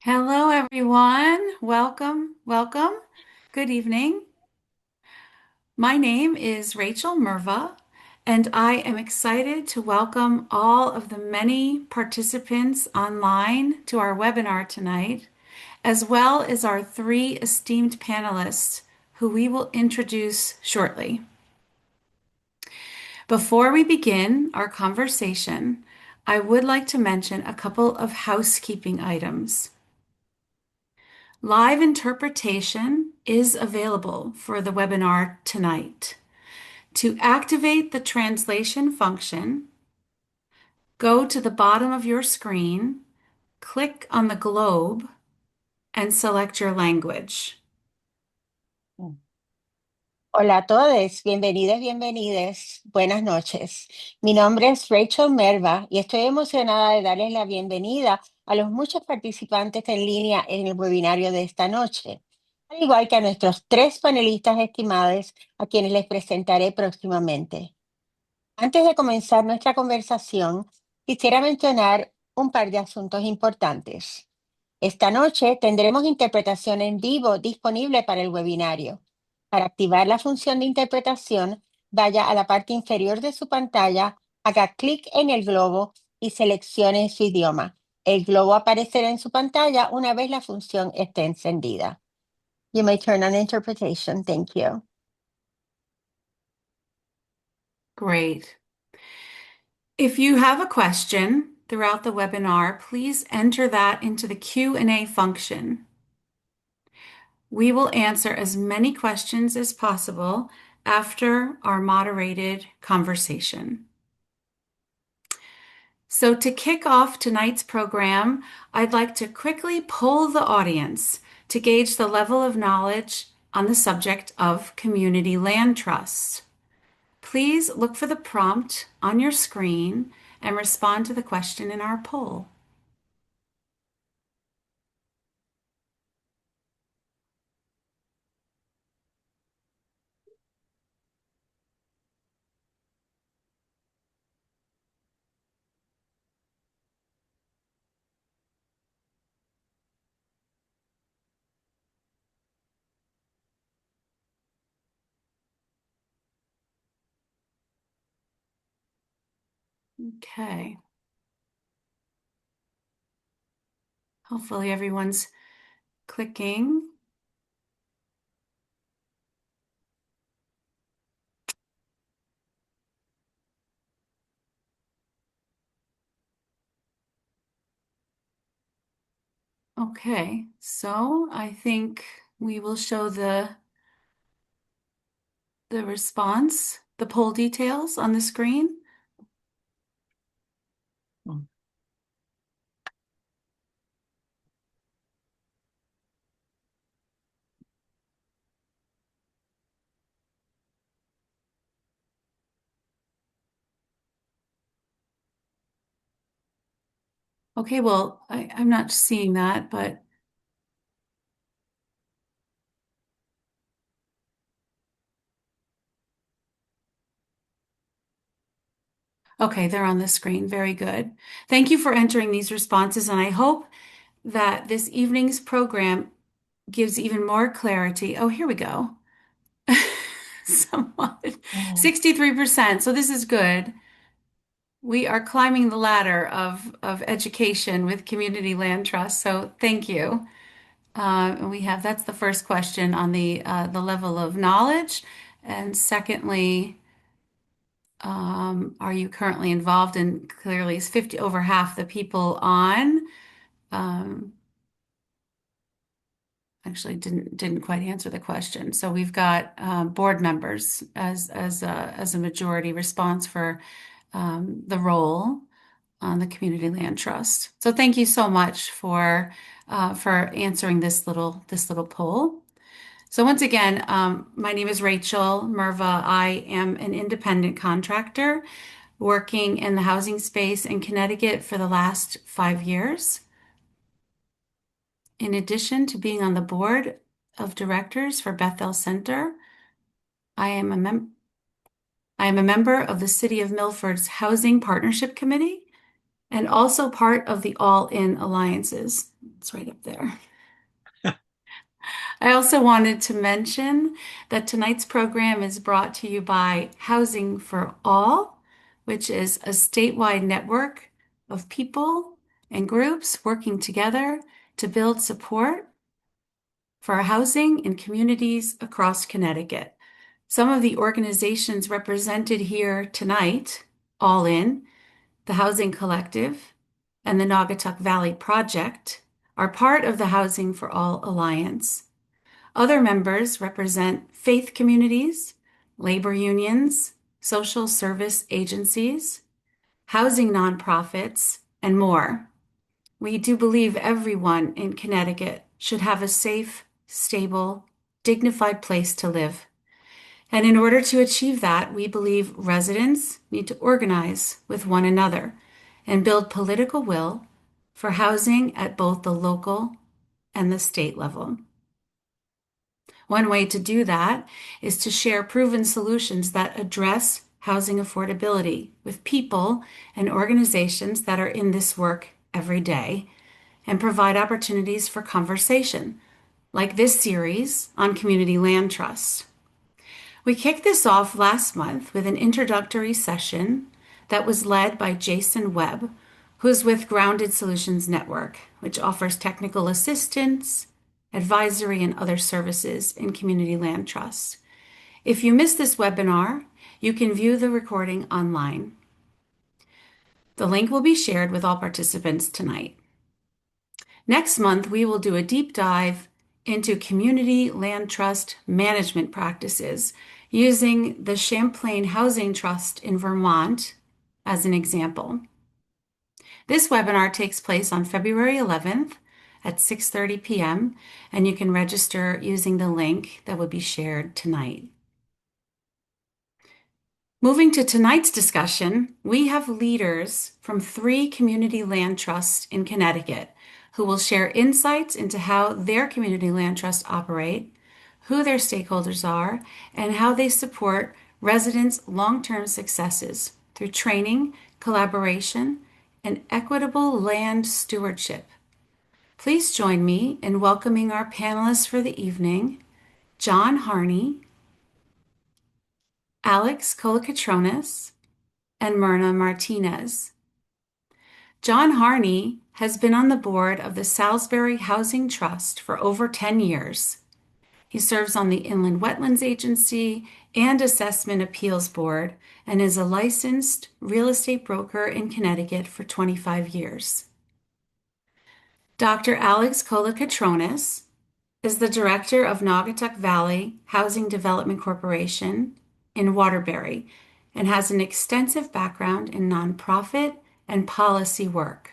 Hello, everyone. Welcome, welcome. Good evening. My name is Rachel Merva, and I am excited to welcome all of the many participants online to our webinar tonight, as well as our three esteemed panelists who we will introduce shortly. Before we begin our conversation, I would like to mention a couple of housekeeping items. Live interpretation is available for the webinar tonight. To activate the translation function, go to the bottom of your screen, click on the globe, and select your language. Hola a todos, bienvenidas, bienvenides, buenas noches. Mi nombre es Rachel Merva y estoy emocionada de darles la bienvenida a los muchos participantes en línea en el webinario de esta noche, al igual que a nuestros tres panelistas estimados a quienes les presentaré próximamente. Antes de comenzar nuestra conversación, quisiera mencionar un par de asuntos importantes. Esta noche tendremos interpretación en vivo disponible para el webinario. Para activar la función de interpretación, vaya a la parte inferior de su pantalla, haga clic en el globo y seleccione su idioma. El globo aparecerá en su pantalla una vez la función esté encendida. You may turn on interpretation. Thank you. Great. If you have a question throughout the webinar, please enter that into the Q&A function. We will answer as many questions as possible after our moderated conversation. So to kick off tonight's program, I'd like to quickly poll the audience to gauge the level of knowledge on the subject of community land trusts. Please look for the prompt on your screen and respond to the question in our poll. Okay. Hopefully everyone's clicking. Okay, so I think we will show the response, the poll details on the screen. Okay, well, I'm not seeing that, but okay, they're on the screen. Very good. Thank you for entering these responses, and I hope that this evening's program gives even more clarity. Oh, here we go. Somewhat. 63%. So this is good. We are climbing the ladder of education with community land trust. So thank you. And we have that's the first question on the level of knowledge. And secondly, are you currently involved in clearly is 50 over half the people on. Um, actually didn't quite answer the question. So we've got board members as a majority response for the role on the Community Land Trust. So thank you so much for answering this little poll. So once again, my name is Rachel Merva. I am an independent contractor working in the housing space in Connecticut for the last 5 years. In addition to being on the board of directors for Bethel Center, I am a member of the City of Milford's Housing Partnership Committee and also part of the All In Alliances. It's right up there. I also wanted to mention that tonight's program is brought to you by Housing for All, which is a statewide network of people and groups working together to build support for housing in communities across Connecticut. Some of the organizations represented here tonight, All In, the Housing Collective, and the Naugatuck Valley Project, are part of the Housing for All Alliance. Other members represent faith communities, labor unions, social service agencies, housing nonprofits, and more. We do believe everyone in Connecticut should have a safe, stable, dignified place to live. And in order to achieve that, we believe residents need to organize with one another and build political will for housing at both the local and the state level. One way to do that is to share proven solutions that address housing affordability with people and organizations that are in this work every day and provide opportunities for conversation, like this series on community land trust. We kicked this off last month with an introductory session that was led by Jason Webb, who's with Grounded Solutions Network, which offers technical assistance, advisory, and other services in community land trusts. If you missed this webinar, you can view the recording online. The link will be shared with all participants tonight. Next month, we will do a deep dive into community land trust management practices using the Champlain Housing Trust in Vermont as an example. This webinar takes place on February 11th at 6:30 p.m., and you can register using the link that will be shared tonight. Moving to tonight's discussion, we have leaders from 3 community land trusts in Connecticut who will share insights into how their community land trusts operate, who their stakeholders are, and how they support residents' long-term successes through training, collaboration, and equitable land stewardship. Please join me in welcoming our panelists for the evening, John Harney, Alex Kolokotronis, and Myrna Martinez. John Harney has been on the board of the Salisbury Housing Trust for over 10 years. He serves on the Inland Wetlands Agency and Assessment Appeals Board and is a licensed real estate broker in Connecticut for 25 years. Dr. Alex Kolokotronis is the director of Naugatuck Valley Housing Development Corporation in Waterbury and has an extensive background in nonprofit and policy work.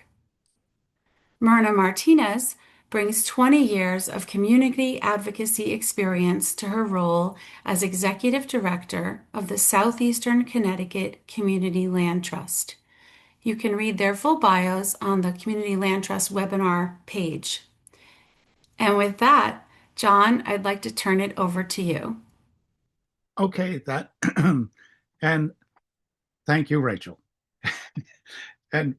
Myrna Martinez brings 20 years of community advocacy experience to her role as executive director of the Southeastern Connecticut Community Land Trust. You can read their full bios on the Community Land Trust webinar page. And with that, John, I'd like to turn it over to you. Okay, that and thank you, Rachel. And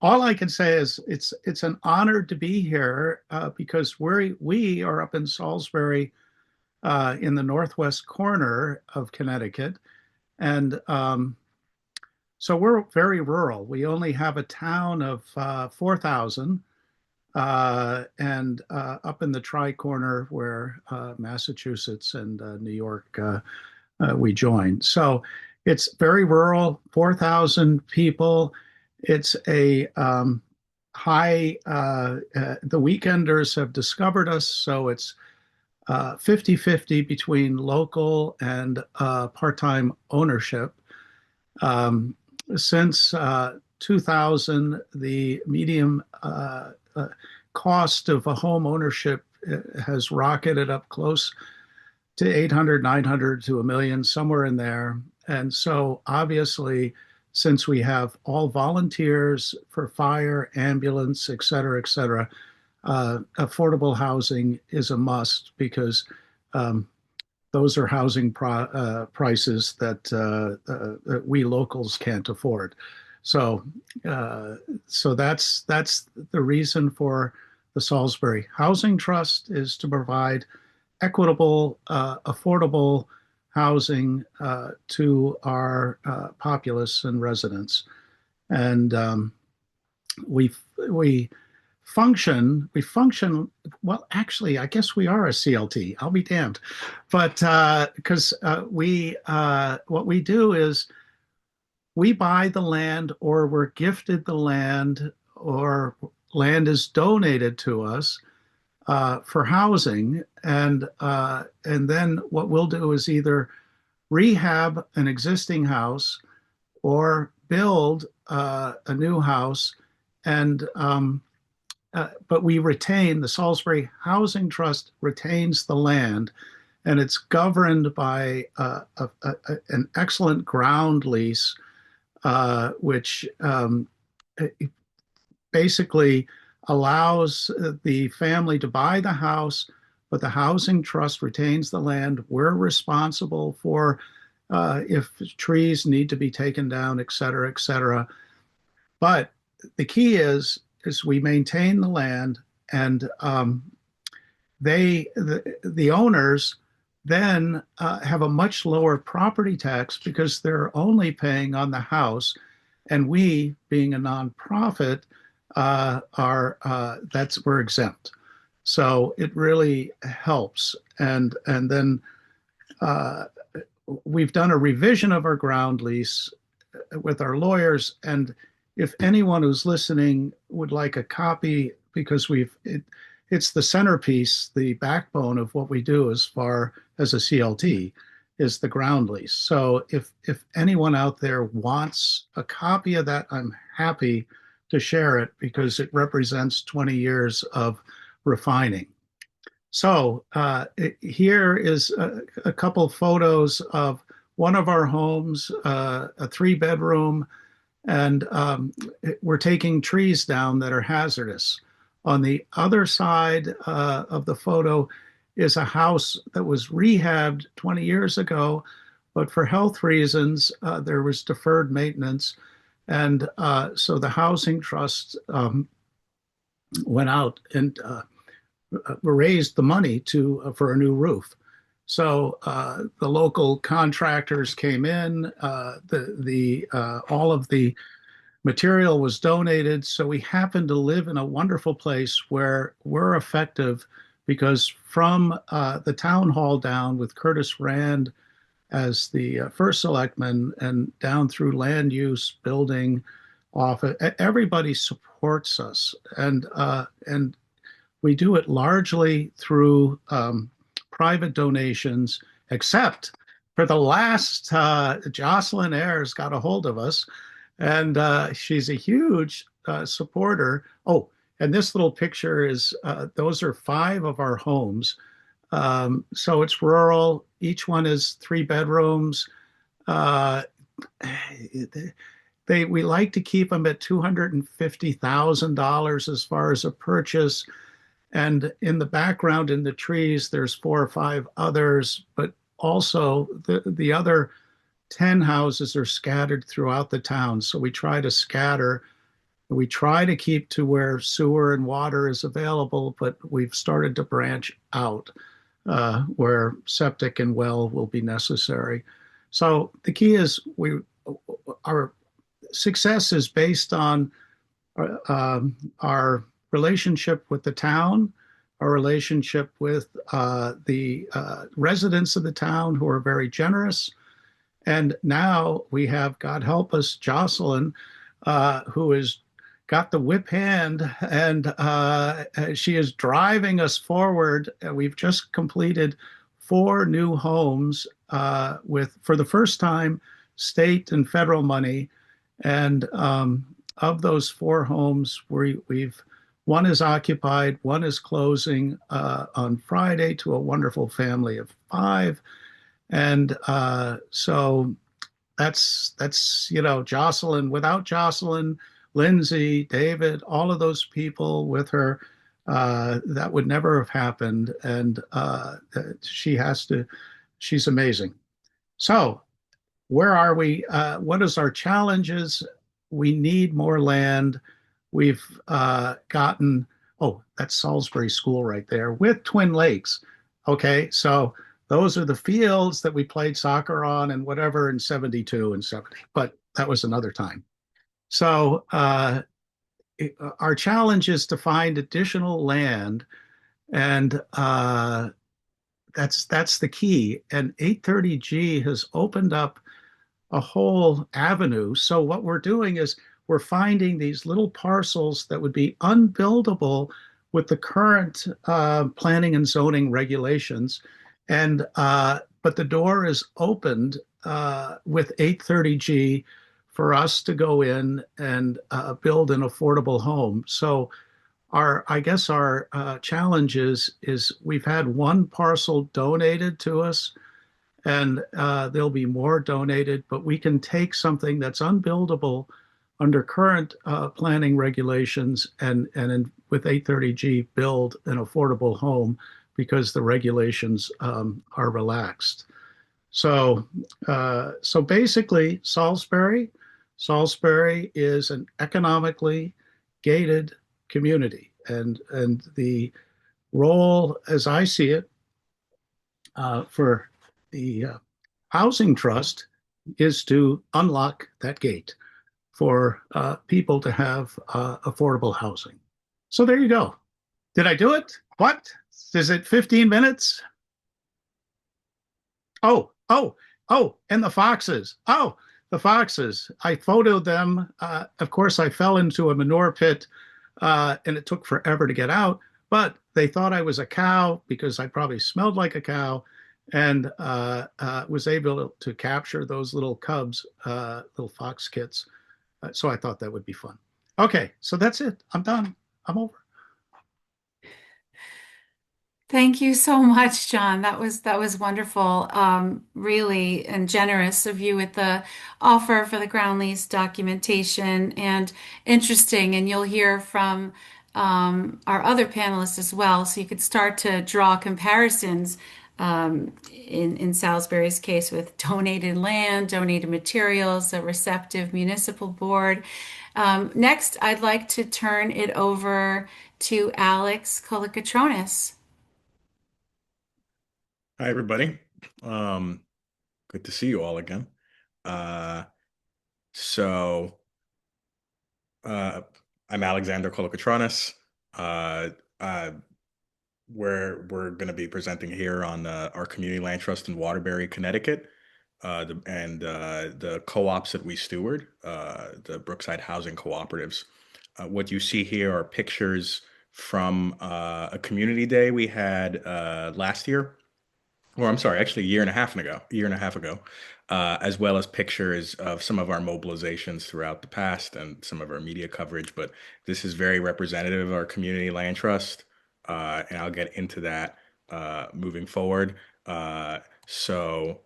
all I can say is it's an honor to be here because we are up in Salisbury in the northwest corner of Connecticut, and so we're very rural. We only have a town of 4,000, and up in the tri-corner where Massachusetts and New York we join. So it's very rural, 4,000 people. It's a high, the weekenders have discovered us, so it's 50-50 between local and part-time ownership. Since 2000, the median cost of a home ownership has rocketed up close to 800, 900 to a million, somewhere in there. And so obviously, since we have all volunteers for fire, ambulance, et cetera, affordable housing is a must because those are housing prices that we locals can't afford. So, so that's the reason for the Salisbury Housing Trust is to provide equitable, affordable housing to our populace and residents. And we we we function well. Actually, I guess we are a CLT. I'll be damned. But because we what we do is we buy the land, or we're gifted the land, or land is donated to us for housing, and then what we'll do is either rehab an existing house or build a new house, and but we retain the Salisbury Housing Trust retains the land, and it's governed by an excellent ground lease, which basically allows the family to buy the house, but the housing trust retains the land. We're responsible for if trees need to be taken down, et cetera, et cetera. But the key is we maintain the land, and the owners then have a much lower property tax because they're only paying on the house, and we, being a nonprofit, we're exempt. So it really helps. And then we've done a revision of our ground lease with our lawyers. And if anyone who's listening would like a copy, because it's the centerpiece, the backbone of what we do as far as a CLT is the ground lease. So if anyone out there wants a copy of that, I'm happy to share it because it represents 20 years of refining. So here is a couple photos of one of our homes, a 3-bedroom, and we're taking trees down that are hazardous. On the other side of the photo is a house that was rehabbed 20 years ago, but for health reasons, there was deferred maintenance. And so the housing trust went out and raised the money for a new roof. So the local contractors came in. All of the material was donated. So we happen to live in a wonderful place where we're effective because from the town hall down with Curtis Rand as the first selectman and down through land use, building, office, everybody supports us, and we do it largely through private donations, except for the last, Jocelyn Ayers got a hold of us, and she's a huge supporter. Oh, and this little picture is, those are 5 of our homes. So it's rural. Each one is 3 bedrooms. We like to keep them at $250,000 as far as a purchase. And in the background, in the trees, there's 4 or 5 others, but also the other 10 houses are scattered throughout the town. So we try to scatter. We try to keep to where sewer and water is available, but we've started to branch out where septic and well will be necessary. So the key is our success is based on our relationship with the town, our relationship with the residents of the town who are very generous. And now we have, God help us, Jocelyn, who has got the whip hand, and she is driving us forward. We've just completed 4 new homes with, for the first time, state and federal money. And of those 4 homes, one is occupied, one is closing on Friday to a wonderful family of 5. And so that's Jocelyn. Without Jocelyn, Lindsay, David, all of those people with her, that would never have happened. And she's amazing. So where are we? What is our challenges? We need more land. We've gotten Oh, that's Salisbury School right there with Twin Lakes. Okay, so those are the fields that we played soccer on and whatever in 72 and 70, but that was another time. So our challenge is to find additional land, and that's the key. And 830G has opened up a whole avenue. So what we're doing is we're finding these little parcels that would be unbuildable with the current planning and zoning regulations, and but the door is opened with 830G for us to go in and build an affordable home. So I guess our challenge is we've had one parcel donated to us, and there'll be more donated, but we can take something that's unbuildable under current planning regulations with 830G build an affordable home because the regulations are relaxed. So basically, Salisbury is an economically gated community, and the role, as I see it, for the housing trust is to unlock that gate for people to have affordable housing. So there you go. Did I do it? What? Is it 15 minutes? Oh, and the foxes. Oh, the foxes. I photoed them. Of course, I fell into a manure pit and it took forever to get out, but they thought I was a cow because I probably smelled like a cow, and was able to capture those little cubs, little fox kits. So I thought that would be fun. Okay, so that's it. I'm done. I'm over. Thank you so much, John. That was wonderful, really, and generous of you with the offer for the ground lease documentation, and interesting. And you'll hear from our other panelists as well, so you could start to draw comparisons in Salisbury's case with donated land, donated materials, a receptive municipal board. Next, I'd like to turn it over to Alex Kolikatronis. Hi, everybody. Um, Good to see you all again. Uh, so, uh, I'm Alexander Kolokotronis. Uh, uh, we're going to be presenting here on our community land trust in Waterbury, Connecticut, the co-ops that we steward, the Brookside Housing Cooperatives. What you see here are pictures from a community day we had last year, or I'm sorry, actually a year and a half ago, as well as pictures of some of our mobilizations throughout the past and some of our media coverage. But this is very representative of our community land trust, and I'll get into that moving forward. So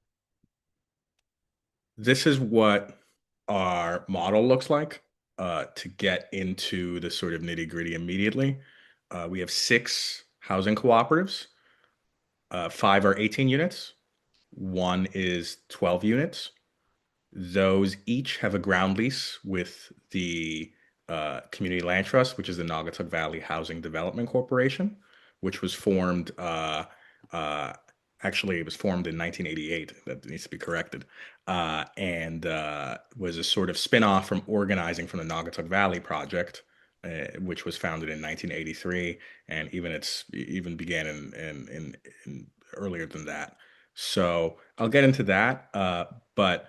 this is what our model looks like to get into the sort of nitty gritty immediately. We have 6 housing cooperatives. 5 are 18 units, 1 is 12 units. Those each have a ground lease with the Community Land Trust, which is the Naugatuck Valley Housing Development Corporation, which was formed, uh, actually, it was formed in 1988. That needs to be corrected. And was a sort of spin-off from organizing from the Naugatuck Valley Project, which was founded in 1983, and even began in earlier than that. So I'll get into that, but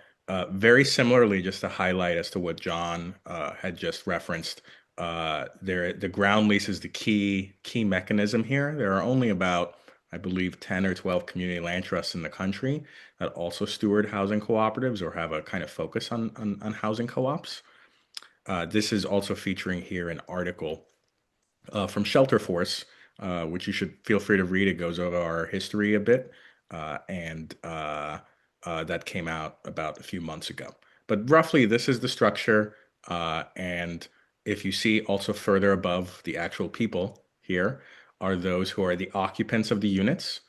very similarly, just to highlight as to what John had just referenced, the ground lease is the key mechanism here. There are only about, I believe, 10 or 12 community land trusts in the country that also steward housing cooperatives or have a kind of focus on housing co-ops. This is also featuring here an article from Shelter Force, which you should feel free to read. It goes over our history a bit, and that came out about a few months ago. But roughly, this is the structure. And if you see also further above the actual people here are those who are the occupants of the units.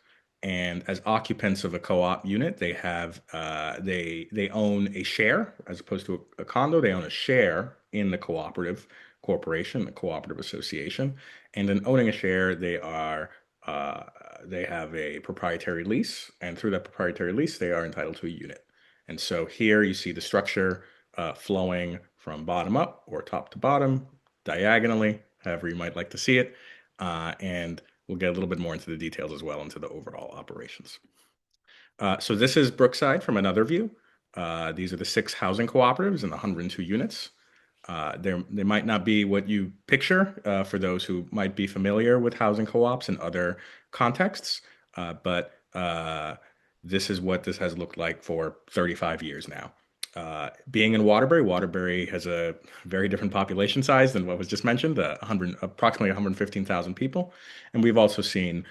And as occupants of a co-op unit, they have they own a share as opposed to a condo. They own a share in the cooperative, corporation, a cooperative association. And in owning a share, they have a proprietary lease, and through that proprietary lease, they are entitled to a unit. And so here you see the structure flowing from bottom up or top to bottom, diagonally, however you might like to see it. And we'll get a little bit more into the details as well into the overall operations. So this is Brookside from another view. These are the 6 housing cooperatives and the 102 units. They might not be what you picture for those who might be familiar with housing co-ops in other contexts, but this is what this has looked like for 35 years now. Being in Waterbury has a very different population size than what was just mentioned, approximately 115,000 people. And we've also seen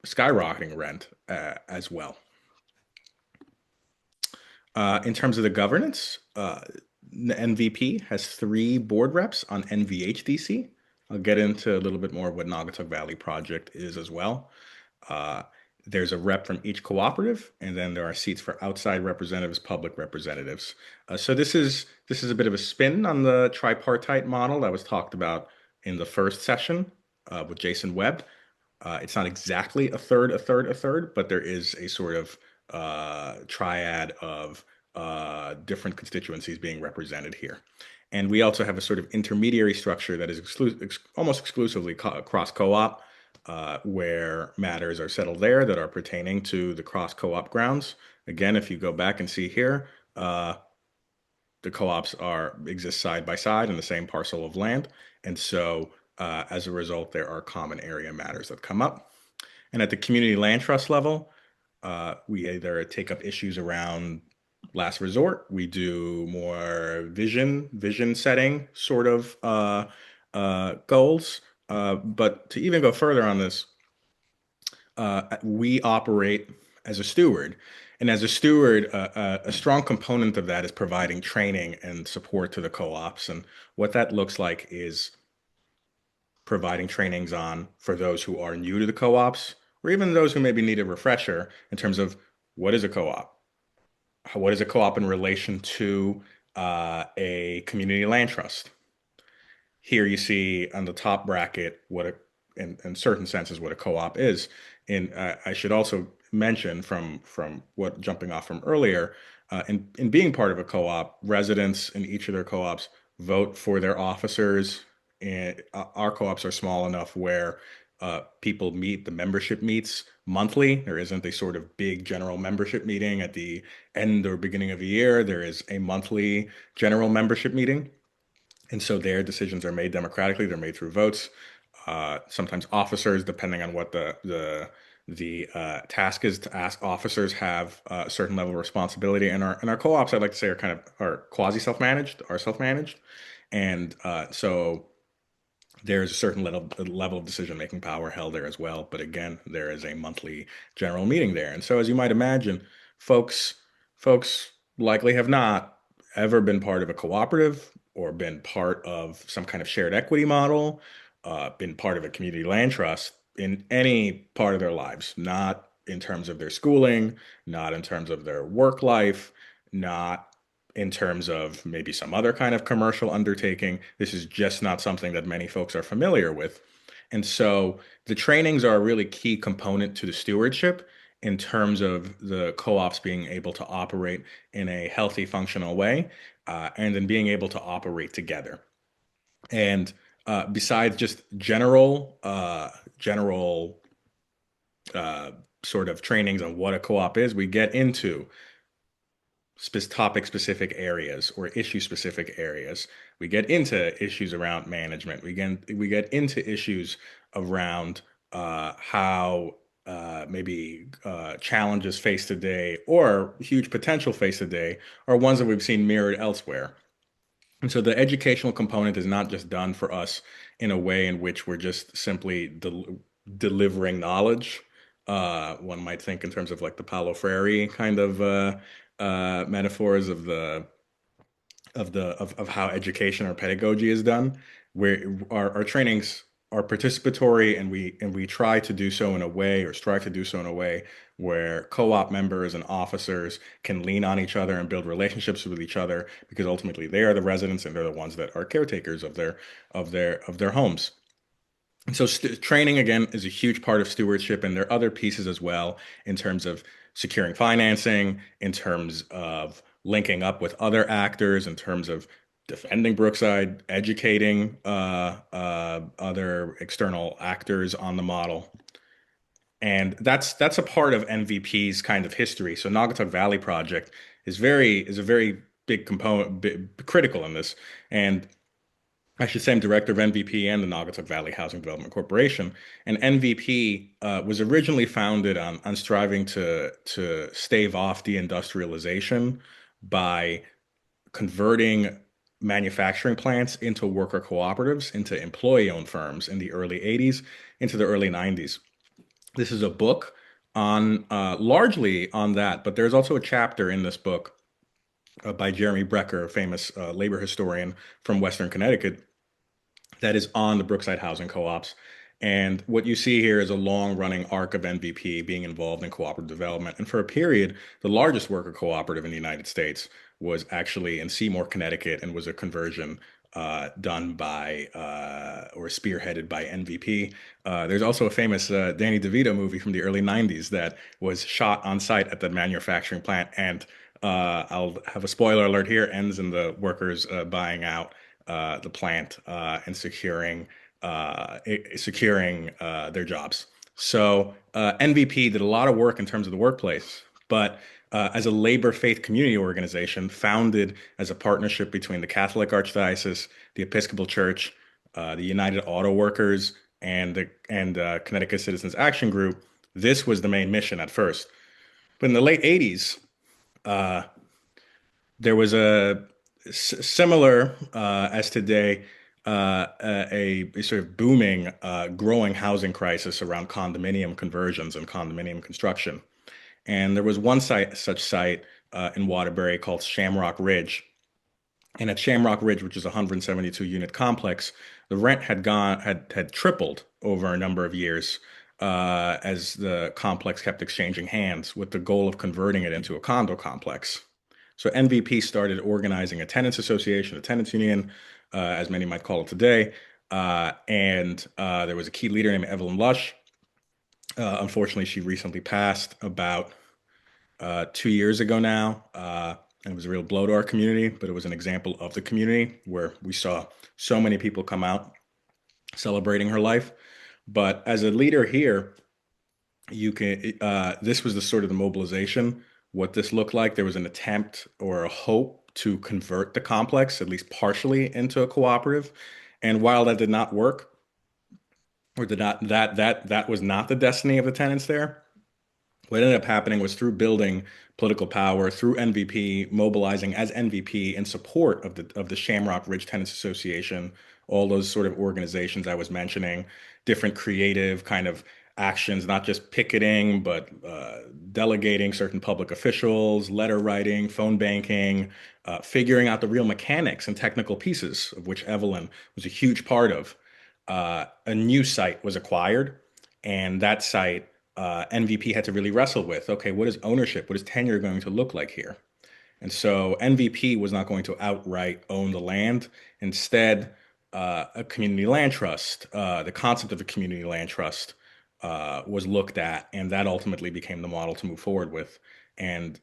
skyrocketing rent as well. In terms of the governance, the NVP has 3 board reps on NVHDC. I'll get into a little bit more of what Naugatuck Valley Project is as well. There's a rep from each cooperative, and then there are seats for outside representatives, public representatives. So this is a bit of a spin on the tripartite model that was talked about in the first session with Jason Webb. It's not exactly a third, but there is a sort of triad of different constituencies being represented here. And we also have a sort of intermediary structure that is almost exclusively cross co-op, where matters are settled there that are pertaining to the cross co-op grounds. Again, if you go back and see here, the co-ops exist side by side in the same parcel of land. And so as a result, there are common area matters that come up. And at the community land trust level, we either take up issues around last resort, we do more vision setting sort of goals. But to even go further on this, we operate as a steward. And as a steward, a strong component of that is providing training and support to the co-ops. And what that looks like is providing trainings for those who are new to the co-ops, or even those who maybe need a refresher in terms of what is a co-op? What is a co-op in relation to a community land trust? Here you see on the top bracket in certain senses what a co-op is. And I should also mention from what jumping off from earlier, in being part of a co-op, residents in each of their co-ops vote for their officers. And our co-ops are small enough where people meet, the membership meets monthly. There isn't a sort of big general membership meeting at the end or beginning of the year. There is a monthly general membership meeting. And so their decisions are made democratically. They're made through votes. Sometimes officers, depending on what the task is to ask officers, have a certain level of responsibility. And our co-ops, I'd like to say, are quasi self-managed, are self-managed. And so there's a certain level of decision-making power held there as well. But again, there is a monthly general meeting there. And so as you might imagine, folks likely have not ever been part of a cooperative or been part of some kind of shared equity model, been part of a community land trust in any part of their lives, not in terms of their schooling, not in terms of their work life, not in terms of maybe some other kind of commercial undertaking. This is just not something that many folks are familiar with. And so the trainings are a really key component to the stewardship in terms of the co-ops being able to operate in a healthy, functional way, and then being able to operate together. And besides just general sort of trainings on what a co-op is, we get into topic-specific areas or issue-specific areas. We get into issues around management. We get into issues around how maybe challenges faced today or huge potential faced today are ones that we've seen mirrored elsewhere. And so the educational component is not just done for us in a way in which we're just simply delivering knowledge. One might think in terms of like the Paulo Freire kind of metaphors of how education or pedagogy is done, where our trainings are participatory, and we try to do so in a way, or strive to do so in a way, where co-op members and officers can lean on each other and build relationships with each other, because ultimately they are the residents and they're the ones that are caretakers of their homes. And so training again is a huge part of stewardship, and there are other pieces as well in terms of securing financing, in terms of linking up with other actors, in terms of defending Brookside, educating other external actors on the model. And that's a part of NVP's kind of history. So Naugatuck Valley Project is a very big component, critical in this. And I should say I'm director of NVP and the Naugatuck Valley Housing Development Corporation. And NVP was originally founded on striving to stave off deindustrialization by converting manufacturing plants into worker cooperatives, into employee-owned firms in the early 80s, into the early 90s. This is a book on largely on that, but there's also a chapter in this book by Jeremy Brecker, a famous labor historian from Western Connecticut, that is on the Brookside Housing Co-ops. And what you see here is a long running arc of NVP being involved in cooperative development. And for a period, the largest worker cooperative in the United States was actually in Seymour, Connecticut, and was a conversion done by or spearheaded by NVP. There's also a famous Danny DeVito movie from the early 90s that was shot on site at the manufacturing plant. And I'll have a spoiler alert here, ends in the workers buying out the plant and securing their jobs. So NVP did a lot of work in terms of the workplace, but as a labor faith community organization founded as a partnership between the Catholic Archdiocese, the Episcopal Church, the United Auto Workers, and Connecticut Citizens Action Group, this was the main mission at first. But in the late 80s, there was a similar as today, a sort of booming, growing housing crisis around condominium conversions and condominium construction. And there was one such site in Waterbury called Shamrock Ridge. And at Shamrock Ridge, which is a 172 unit complex, the rent had tripled over a number of years as the complex kept exchanging hands with the goal of converting it into a condo complex. So NVP started organizing a tenants association, a tenants union, as many might call it today. And there was a key leader named Evelyn Lush. Unfortunately, she recently passed about 2 years ago now. It was a real blow to our community, but it was an example of the community where we saw so many people come out celebrating her life. But as a leader here, this was the sort of the mobilization, what this looked like. There was an attempt or a hope to convert the complex, at least partially, into a cooperative. And while that did not work, or did not that was not the destiny of the tenants there, what ended up happening was through building political power, through NVP, mobilizing as NVP in support of the Shamrock Ridge Tenants Association, all those sort of organizations I was mentioning, different creative kind of actions, not just picketing, but delegating certain public officials, letter writing, phone banking, figuring out the real mechanics and technical pieces, of which Evelyn was a huge part of. A new site was acquired, and that site NVP had to really wrestle with. Okay, what is ownership? What is tenure going to look like here? And so NVP was not going to outright own the land. Instead, a community land trust, the concept of a community land trust was looked at, and that ultimately became the model to move forward with, and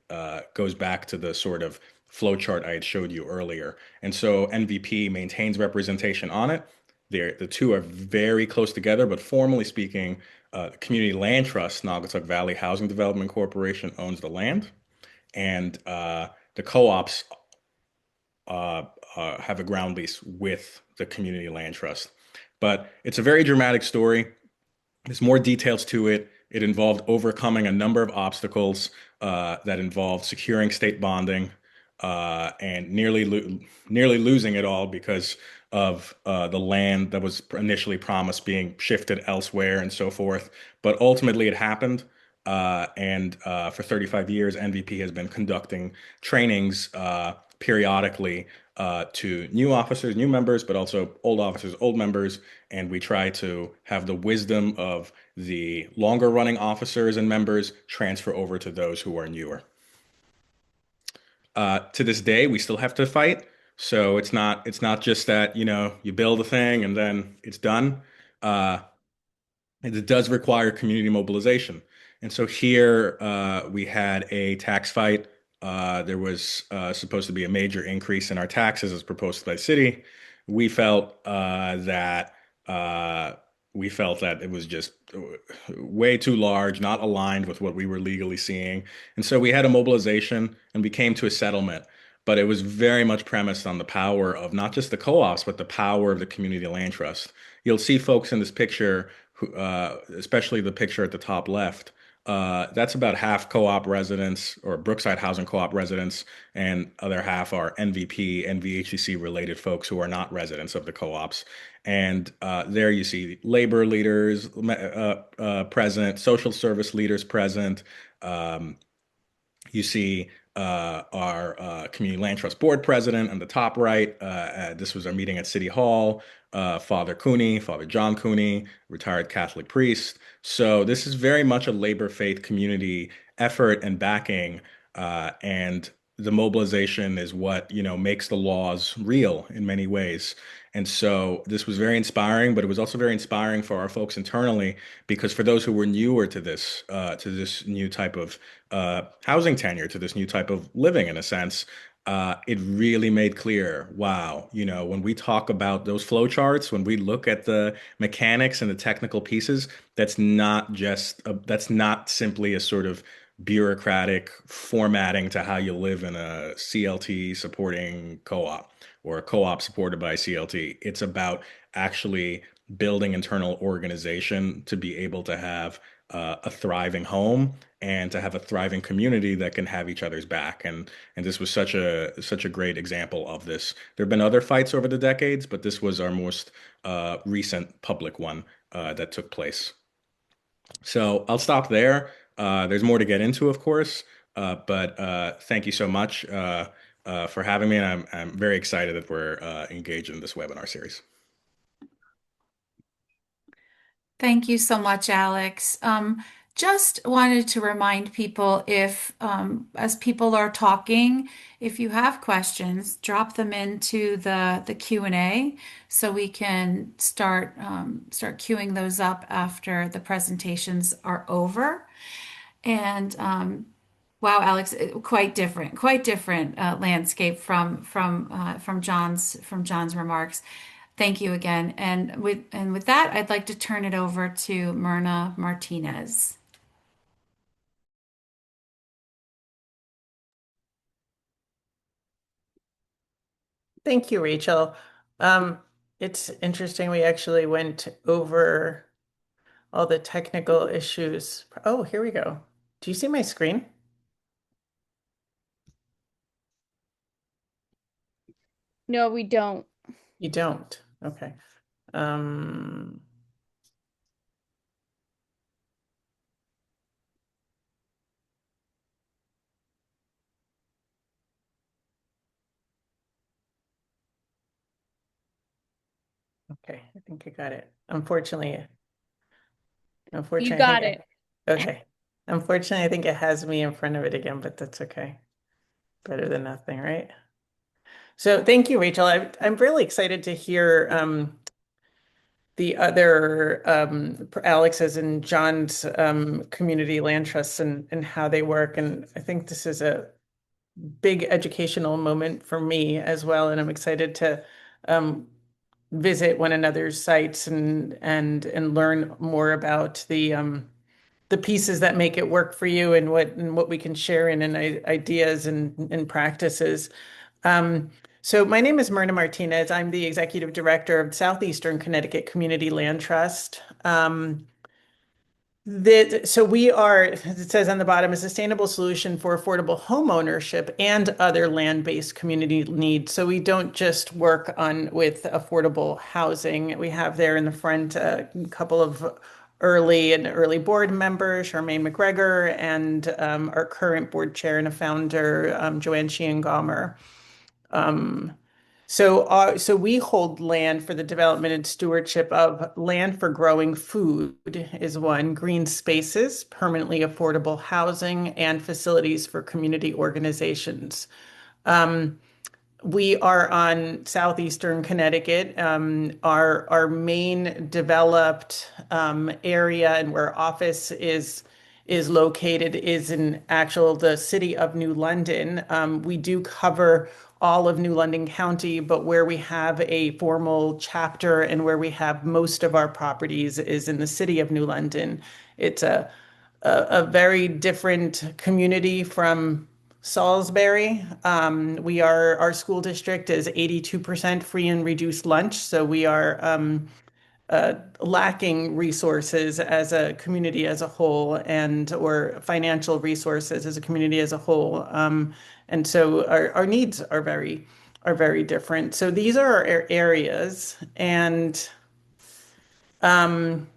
goes back to the sort of flow chart I had showed you earlier. And so NVP maintains representation on it. The two are very close together, but formally speaking, the Community Land Trust, Naugatuck Valley Housing Development Corporation, owns the land, and the co-ops have a ground lease with the Community Land Trust. But it's a very dramatic story. There's more details to it. It involved overcoming a number of obstacles that involved securing state bonding and nearly losing it all because of the land that was initially promised being shifted elsewhere and so forth. But ultimately, it happened. And for 35 years, NVP has been conducting trainings periodically to new officers, new members, but also old officers, old members, and we try to have the wisdom of the longer running officers and members transfer over to those who are newer. To this day, we still have to fight. So it's not just that, you build a thing and then it's done. Uh, it does require community mobilization. And so here we had a tax fight. There was supposed to be a major increase in our taxes as proposed by the city. We felt that uh, we felt that it was just way too large, not aligned with what we were legally seeing. And so we had a mobilization and we came to a settlement. But it was very much premised on the power of not just the co-ops, but the power of the community land trust. You'll see folks in this picture who, especially the picture at the top left, that's about half co-op residents or Brookside Housing Co-op residents, and other half are NVP and VHCC related folks who are not residents of the co-ops. And there you see labor leaders present, social service leaders present. Um, you see our Community Land Trust Board president on the top right. This was our meeting at City Hall. Father Cooney, Father John Cooney, retired Catholic priest. So this is very much a labor faith community effort and backing, and the mobilization is what makes the laws real in many ways. And so this was very inspiring, but it was also very inspiring for our folks internally because for those who were newer to this new type of housing tenure, to this new type of living, in a sense, it really made clear, wow, when we talk about those flow charts, when we look at the mechanics and the technical pieces, that's not simply a sort of bureaucratic formatting to how you live in a CLT supporting co-op or a co-op supported by a CLT. It's about actually building internal organization to be able to have a thriving home and to have a thriving community that can have each other's back. And this was such a great example of this. There have been other fights over the decades, but this was our most recent public one that took place. So I'll stop there. There's more to get into, of course, but thank you so much for having me, and I'm very excited that we're engaged in this webinar series. Thank you so much, Alex. Just wanted to remind people if, as people are talking, if you have questions, drop them into the Q&A so we can start queuing those up after the presentations are over. And wow, Alex, quite different landscape from John's remarks. Thank you again. And with that, I'd like to turn it over to Myrna Martinez. Thank you, Rachel. It's interesting. We actually went over all the technical issues. Oh, here we go. Do you see my screen? No, we don't. You don't. Okay. Okay, I think I got it. Unfortunately, You got I it. okay. Unfortunately, I think it has me in front of it again, but that's okay. Better than nothing, right? So thank you, Rachel. I'm really excited to hear the other Alex's and John's community land trusts and how they work. And I think this is a big educational moment for me as well. And I'm excited to visit one another's sites and learn more about the pieces that make it work for you and what we can share in and ideas and practices. So my name is Myrna Martinez. I'm the executive director of Southeastern Connecticut Community Land Trust. So we are, it says on the bottom, a sustainable solution for affordable home ownership and other land-based community needs. So we don't just work with affordable housing. We have there in the front a couple of early board members, Charmaine McGregor, and our current board chair and a founder, Joanne Sheehan-Gomer. Um, so we hold land for the development and stewardship of land for growing food is one, green spaces, permanently affordable housing, and facilities for community organizations. Um, we are on southeastern Connecticut. Our main developed area and where office is located is in actual the city of New London. We do cover all of New London County, but where we have a formal chapter and where we have most of our properties is in the city of New London. It's a very different community from Salisbury. Our school district is 82% free and reduced lunch, so we are lacking resources as a community as a whole, and or financial resources as a community as a whole. And so our needs are very different. So these are our areas, and um,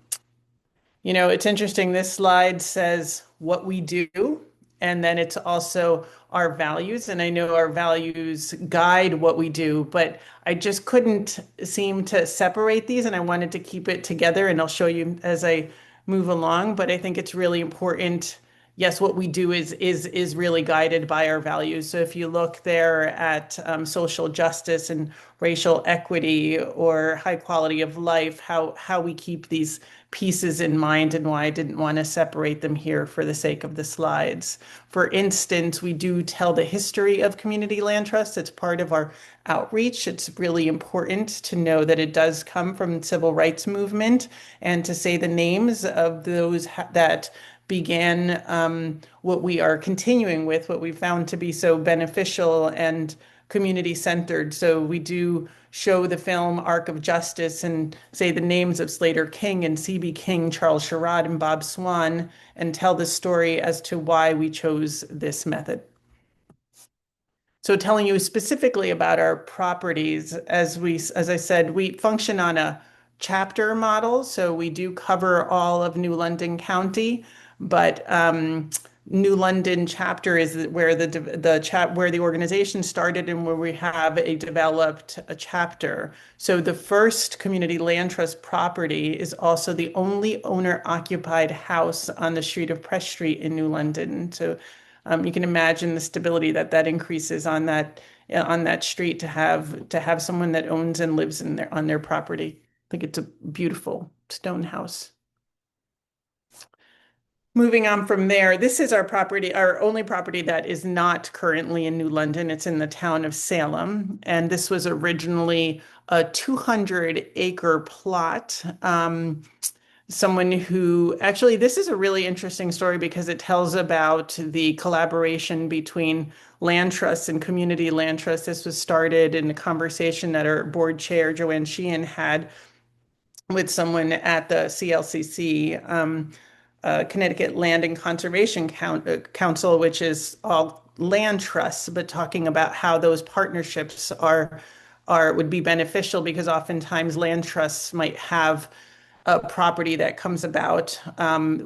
you know, it's interesting. This slide says what we do, and then it's also our values. And I know our values guide what we do, but I just couldn't seem to separate these, and I wanted to keep it together. And I'll show you as I move along. But I think it's really important. Yes, what we do is really guided by our values. So if you look there at social justice and racial equity or high quality of life, how we keep these pieces in mind and why I didn't want to separate them here for the sake of the slides. For instance, we do tell the history of community land trust. It's part of our outreach. It's really important to know that it does come from the civil rights movement and to say the names of those that began what we are continuing with, what we found to be so beneficial and community centered. So we do show the film Arc of Justice and say the names of Slater King and C.B. King, Charles Sherrod, and Bob Swan, and tell the story as to why we chose this method. So telling you specifically about our properties, as I said, we function on a chapter model. So we do cover all of New London County, but New London chapter is where where the organization started and where we have developed a chapter. So the first community land trust property is also the only owner occupied house on the street of Press Street in New London. So you can imagine the stability that increases on that street to have someone that owns and lives on their property. I think it's a beautiful stone house. Moving on from there, this is our property, our only property that is not currently in New London. It's in the town of Salem, and this was originally a 200-acre plot. Someone who actually, this is a really interesting story because it tells about the collaboration between land trusts and community land trusts. This was started in a conversation that our board chair, Joanne Sheehan, had with someone at the CLCC, Connecticut Land and Conservation Council, which is all land trusts, but talking about how those partnerships would be beneficial because oftentimes land trusts might have a property that comes about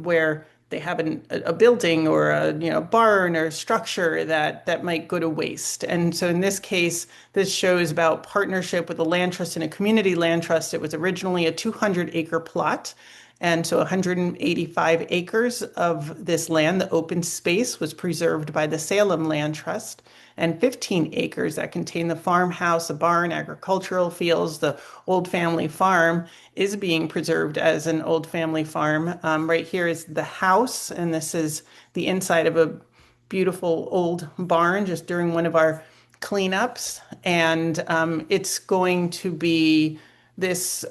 where they have a building or a barn or structure that might go to waste. And so in this case, this shows about partnership with a land trust and a community land trust. It was originally a 200-acre plot. And so 185 acres of this land, the open space, was preserved by the Salem Land Trust, and 15 acres that contain the farmhouse, a barn, agricultural fields, the old family farm is being preserved as an old family farm. Right here is the house, and this is the inside of a beautiful old barn just during one of our cleanups. And it's going to be this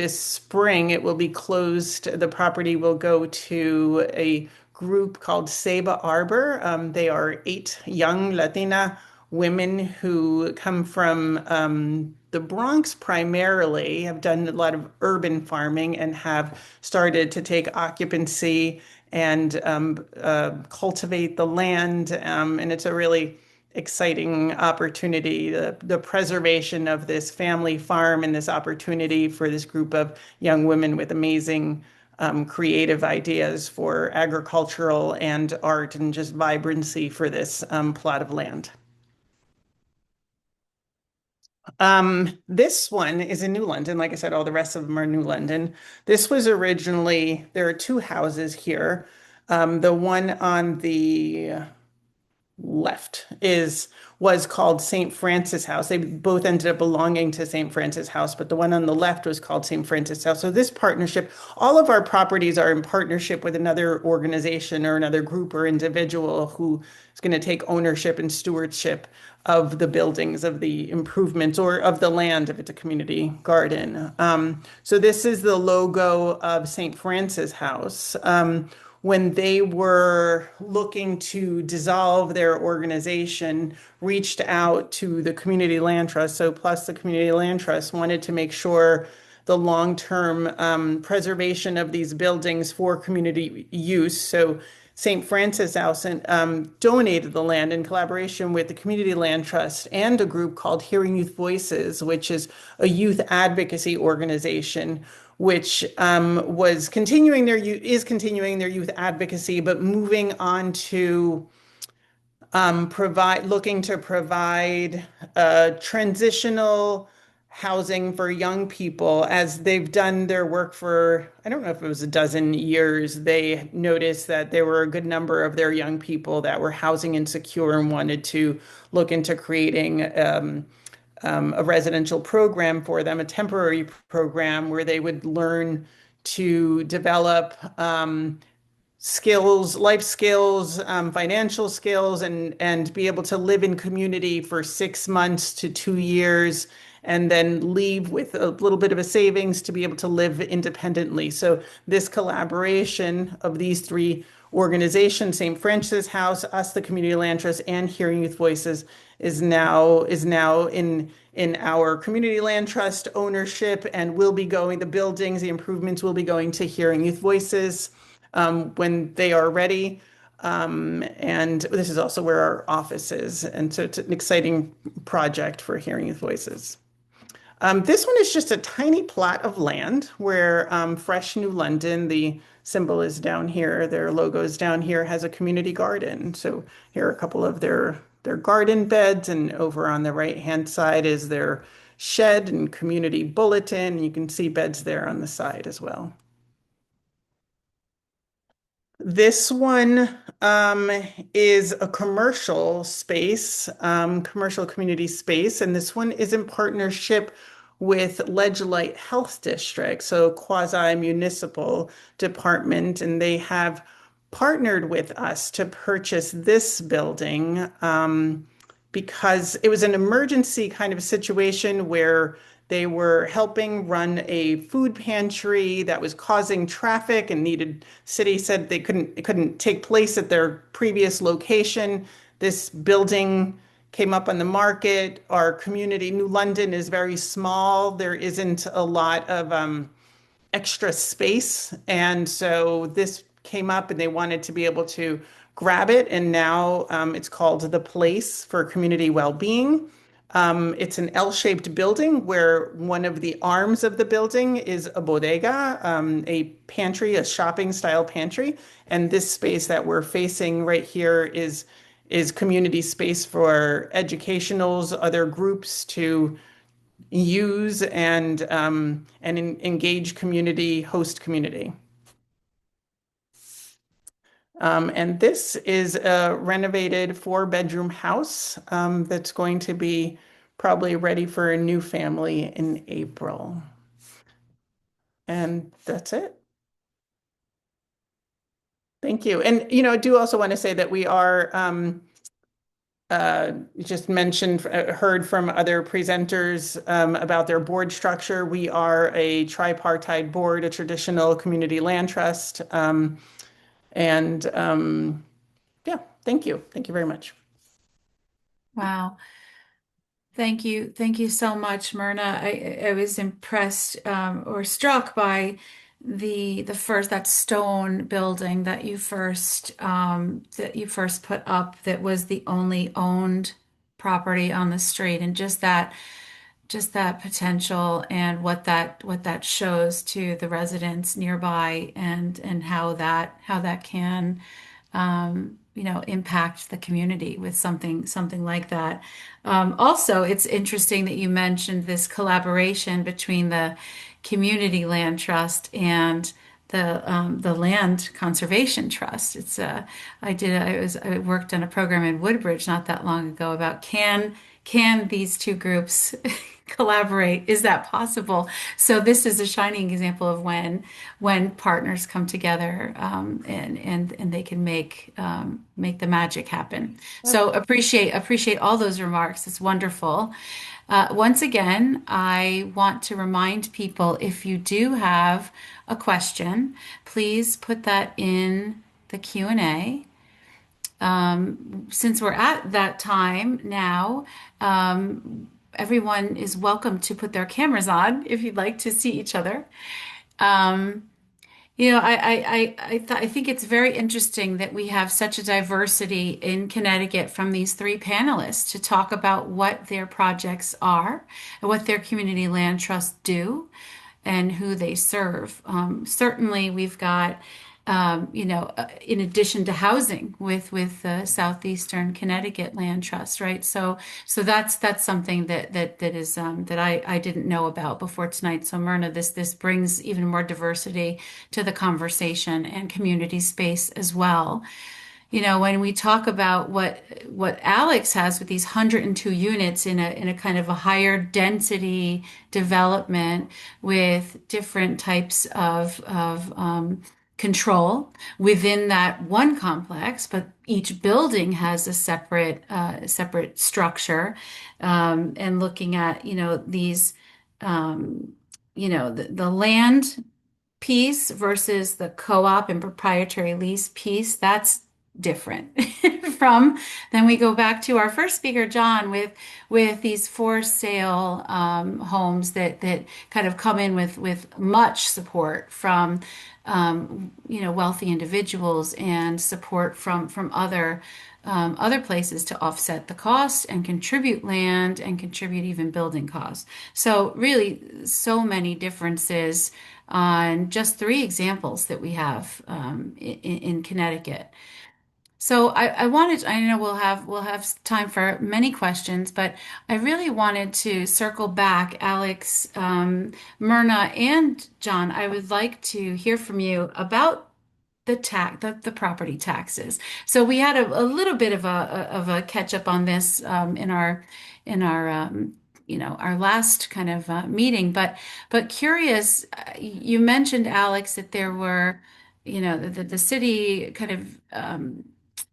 spring, it will be closed. The property will go to a group called Seba Arbor. They are 8 young Latina women who come from the Bronx primarily, have done a lot of urban farming and have started to take occupancy and cultivate the land. And it's a really exciting opportunity, the preservation of this family farm and this opportunity for this group of young women with amazing creative ideas for agricultural and art and just vibrancy for this plot of land. This one is in New London. Like I said, all the rest of them are New London. This was originally, there are two houses here. The one on the left is was called St. Francis House. They both ended up belonging to St. Francis House, but the one on the left was called St. Francis House. So this partnership, all of our properties are in partnership with another organization or another group or individual who is going to take ownership and stewardship of the buildings, of the improvements, or of the land if it's a community garden. So this is the logo of St. Francis House. When they were looking to dissolve their organization, reached out to the Community Land Trust. So, plus the Community Land Trust wanted to make sure the long-term preservation of these buildings for community use. So, St. Francis House donated the land in collaboration with the Community Land Trust and a group called Hearing Youth Voices, which is a youth advocacy organization which was continuing their youth advocacy, but moving on to looking to provide transitional housing for young people as they've done their work for, I don't know if it was a dozen years. They noticed that there were a good number of their young people that were housing insecure and wanted to look into creating a residential program for them, a temporary program where they would learn to develop skills, life skills, financial skills, and be able to live in community for 6 months to 2 years, and then leave with a little bit of a savings to be able to live independently. So this collaboration of these three organizations, St. Francis House, us, the Community Land Trust, and Hearing Youth Voices, is now in our Community Land Trust ownership, and will be going, the buildings, the improvements will be going to Hearing Youth Voices when they are ready. And this is also where our office is. And so it's an exciting project for Hearing Youth Voices. This one is just a tiny plot of land where Fresh New London, the symbol is down here, their logo is down here, has a community garden. So here are a couple of their garden beds, and over on the right-hand side is their shed and community bulletin. You can see beds there on the side as well. This one is a commercial space, commercial community space, and this one is in partnership with Ledgelight Health District, so quasi-municipal department, and they have partnered with us to purchase this building because it was an emergency kind of situation where they were helping run a food pantry that was causing traffic and needed, city said it couldn't take place at their previous location. This building came up on the market. Our community, New London, is very small. There isn't a lot of extra space. And so this came up and they wanted to be able to grab it. And now it's called the Place for Community Wellbeing. It's an L-shaped building where one of the arms of the building is a bodega, a pantry, a shopping style pantry. And this space that we're facing right here is community space for educationals, other groups to use and engage community, host community. And this is a renovated 4-bedroom house that's going to be probably ready for a new family in April. And that's it. Thank you. And, I do also want to say that we are just mentioned, heard from other presenters about their board structure. We are a tripartite board, a traditional community land trust. Yeah, thank you. Thank you very much. Wow. Thank you. Thank you so much, Myrna. I was impressed or struck by that stone building that you first put up, that was the only owned property on the street, and just that potential and what that shows to the residents nearby, and how that can impact the community with something like that. Also, it's interesting that you mentioned this collaboration between the Community Land Trust and the Land Conservation Trust. I worked on a program in Woodbridge not that long ago about can these two groups collaborate? Is that possible? So this is a shining example of when partners come together, and they can make the magic happen. So appreciate all those remarks. It's wonderful. Once again, I want to remind people, if you do have a question, please put that in the Q&A. Since we're at that time now, everyone is welcome to put their cameras on if you'd like to see each other. Um, I think it's very interesting that we have such a diversity in Connecticut from these three panelists to talk about what their projects are and what their community land trusts do and who they serve. Certainly, we've got, in addition to housing with the Southeastern Connecticut Land Trust, right? So that's something that I didn't know about before tonight. So Myrna, this brings even more diversity to the conversation and community space as well. When we talk about what Alex has with these 102 units in a kind of a higher density development with different types of control within that one complex, but each building has a separate structure, and looking at these the land piece versus the co-op and proprietary lease piece, that's different from then we go back to our first speaker, John, with these for sale homes that kind of come in with much support from wealthy individuals and support from other places to offset the cost and contribute land and contribute even building costs. So really, so many differences on just three examples that we have in Connecticut. So I know we'll have time for many questions, but I really wanted to circle back, Alex, Myrna, and John. I would like to hear from you about the property taxes. So we had a little bit of a catch up on this in our last kind of meeting, but curious. You mentioned, Alex, that there were, the city kind of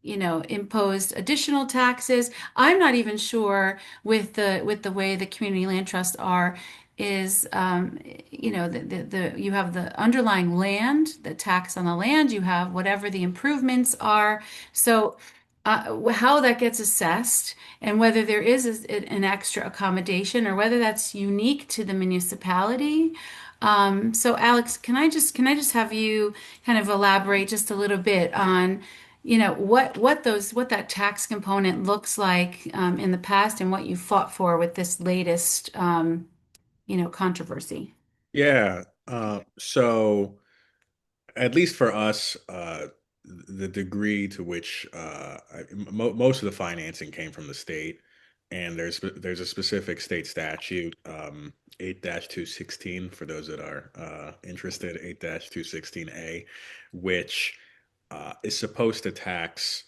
imposed additional taxes. I'm not even sure with the way the community land trusts are is you have the underlying land, the tax on the land, you have whatever the improvements are. So how that gets assessed and whether there is an extra accommodation or whether that's unique to the municipality. So Alex, can I just have you kind of elaborate just a little bit on what that tax component looks like in the past and what you fought for with this latest controversy? Yeah. So at least for us, the degree to which most of the financing came from the state, and there's a specific state statute, 8-216 for those that are interested, 8-216A, which is supposed to tax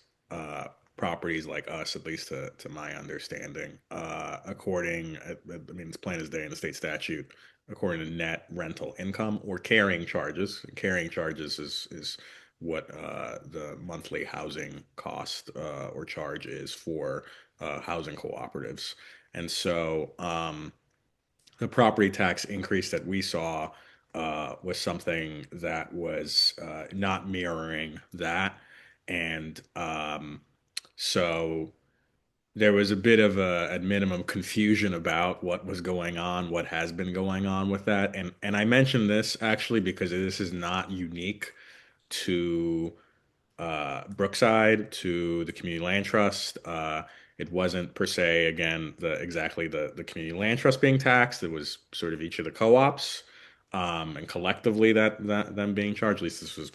properties like us, at least to my understanding, I mean, it's plain as day in the state statute, according to net rental income or carrying charges. Carrying charges is what the monthly housing cost or charge is for housing cooperatives. And so the property tax increase that we saw was something that was not mirroring that. And so there was a bit of at minimum confusion about what was going on, what has been going on with that. And I mention this actually because this is not unique to Brookside, to the Community Land Trust. It wasn't per se, again, exactly the Community Land Trust being taxed. It was sort of each of the co-ops. and collectively that them being charged. At least this was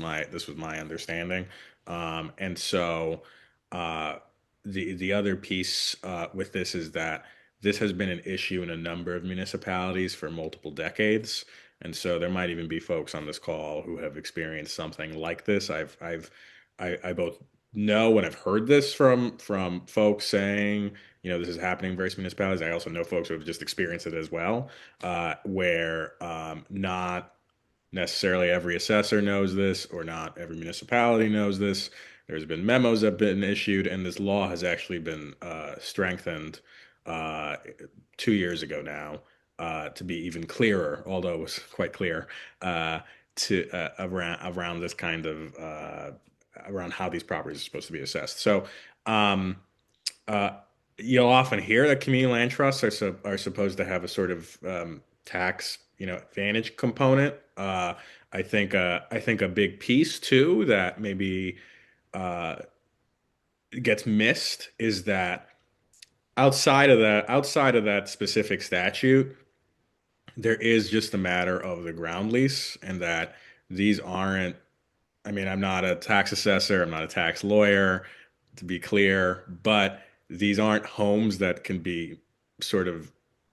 my understanding. And so uh, the other piece with this is that this has been an issue in a number of municipalities for multiple decades. And so there might even be folks on this call who have experienced something like this. I both know and I've heard this from folks saying, this is happening in various municipalities. I also know folks who have just experienced it as well, where not necessarily every assessor knows this or not every municipality knows this. There's been memos that have been issued, and this law has actually been strengthened uh, 2 years ago now to be even clearer, although it was quite clear uh, to around this kind of around how these properties are supposed to be assessed. So. Um, uh, you'll often hear that community land trusts are supposed to have a sort of tax, advantage component. I think a big piece too that maybe uh, gets missed is that outside of that specific statute, there is just a matter of the ground lease, and that these aren't. I mean, I'm not a tax assessor, I'm not a tax lawyer, to be clear, but these aren't homes that can be sort of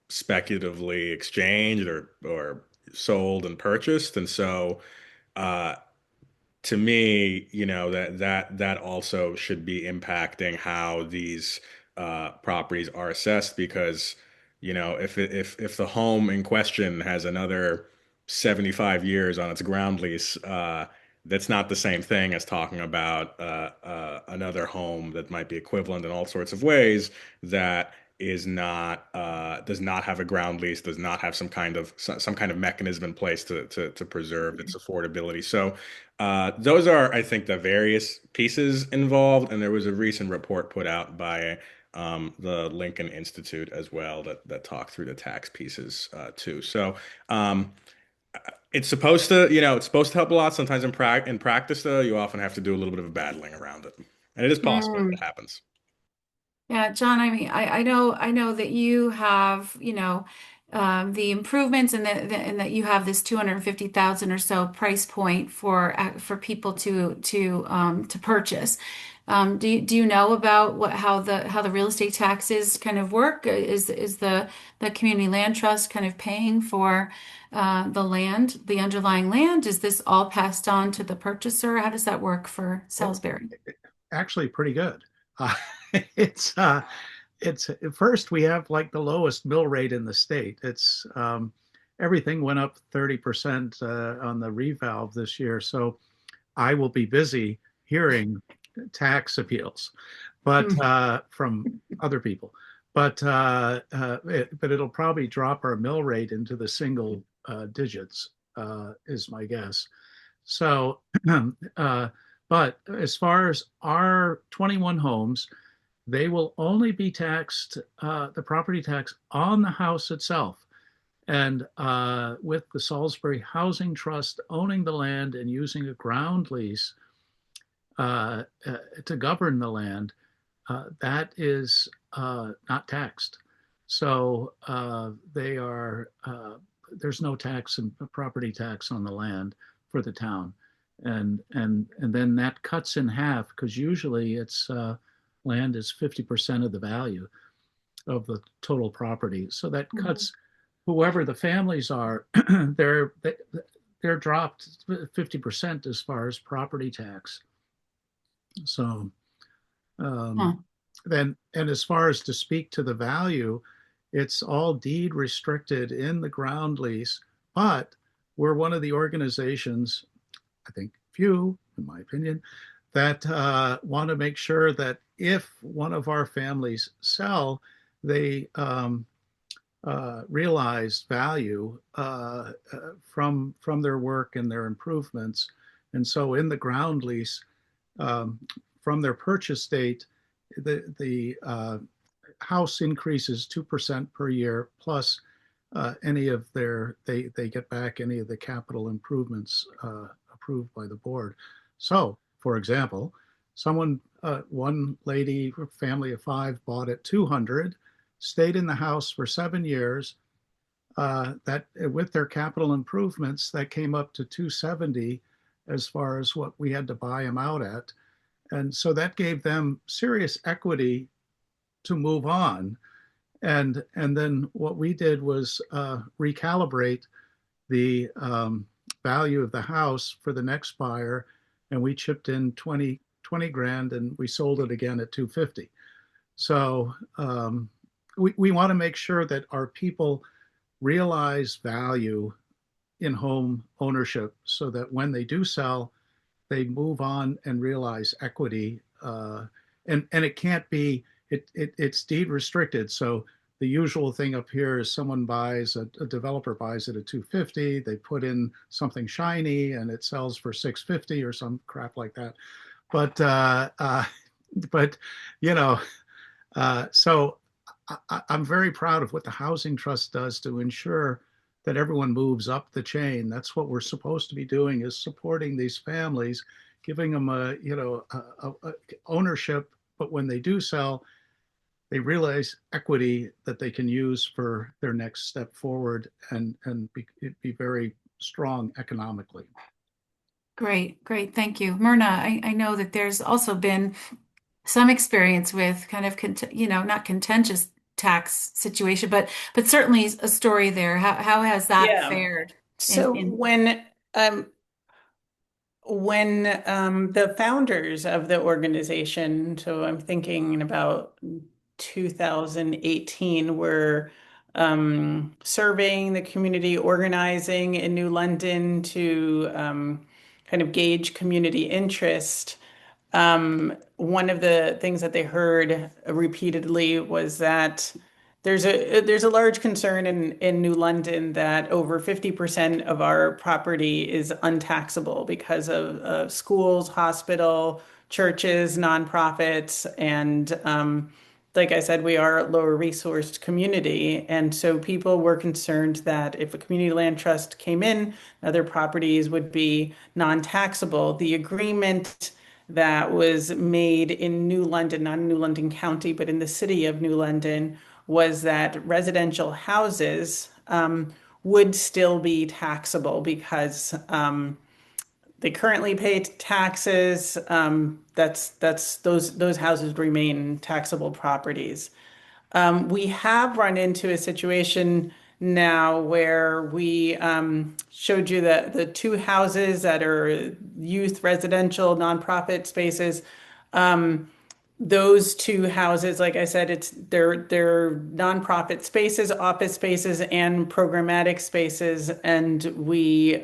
speculatively exchanged or sold and purchased. And so uh, to me, that also should be impacting how these properties are assessed because, if the home in question has another 75 years on its ground lease, that's not the same thing as talking about another home that might be equivalent in all sorts of ways that is not does not have a ground lease, does not have some kind of mechanism in place to preserve its affordability. So those are, I think, the various pieces involved, and there was a recent report put out by the Lincoln Institute as well that talked through the tax pieces too. So it's supposed to help a lot. Sometimes in practice, though, you often have to do a little bit of battling around it, and it is possible that it happens. Yeah, John, I mean, I know that you have, the improvements and that you have this 250,000 or so price point for people to purchase. Do you know about how the real estate taxes kind of work? Is the community land trust kind of paying for the underlying land? Is this all passed on to the purchaser? How does that work for Salisbury? Actually pretty good. Uh, it's it's first we have like the lowest mill rate in the state. It's everything went up 30% on the revalve this year. So I will be busy hearing tax appeals, but from other people. But but it'll probably drop our mill rate into the single digits, is my guess. So, but as far as our 21 homes, they will only be taxed, the property tax on the house itself. And with the Salisbury Housing Trust owning the land and using a ground lease to govern the land, that is not taxed. So there's no tax and property tax on the land for the town. And then that cuts in half because usually it's land is 50% of the value of the total property. So that cuts whoever the families are, they're dropped 50% as far as property tax. So then, and as far as to speak to the value, it's all deed restricted in the ground lease, but we're one of the organizations, I think few, in my opinion, that want to make sure that if one of our families sell, they realize value from their work and their improvements. And so in the ground lease, from their purchase date, the house increases 2% per year plus any of they get back any of the capital improvements approved by the board. So, for example, one lady, family of five, bought at 200, stayed in the house for 7 years, that with their capital improvements, that came up to 270 as far as what we had to buy them out at. And so that gave them serious equity to move on. And then what we did was recalibrate the value of the house for the next buyer, and we chipped in 20 grand, and we sold it again at 250. So we want to make sure that our people realize value in home ownership so that when they do sell, they move on and realize equity. And it can't be, it's deed restricted. So the usual thing up here is someone buys, a developer buys it at 250, they put in something shiny and it sells for 650 or some crap like that. But you know, so I'm very proud of what the Housing Trust does to ensure that everyone moves up the chain. That's what we're supposed to be doing, is supporting these families, giving them a ownership. But when they do sell, they realize equity that they can use for their next step forward and be very strong economically. Great, great. Thank you. Myrna, I know that there's also been some experience with kind of, not contentious tax situation, but certainly a story there. How has that Yeah. fared? So when the founders of the organization, so I'm thinking about 2018, were surveying the community, organizing in New London to kind of gauge community interest. One of the things that they heard repeatedly was that there's a large concern in New London that over 50% of our property is untaxable because of schools, hospital, churches, nonprofits, and like I said, we are a lower resourced community. And so people were concerned that if a community land trust came in, other properties would be non-taxable. The agreement that was made in New London, not in New London County, but in the city of New London, was that residential houses would still be taxable because they currently pay taxes. That's those houses remain taxable properties. We have run into a situation now where we showed you the two houses that are youth residential nonprofit spaces. Those two houses, like I said, they're nonprofit spaces, office spaces, and programmatic spaces, and we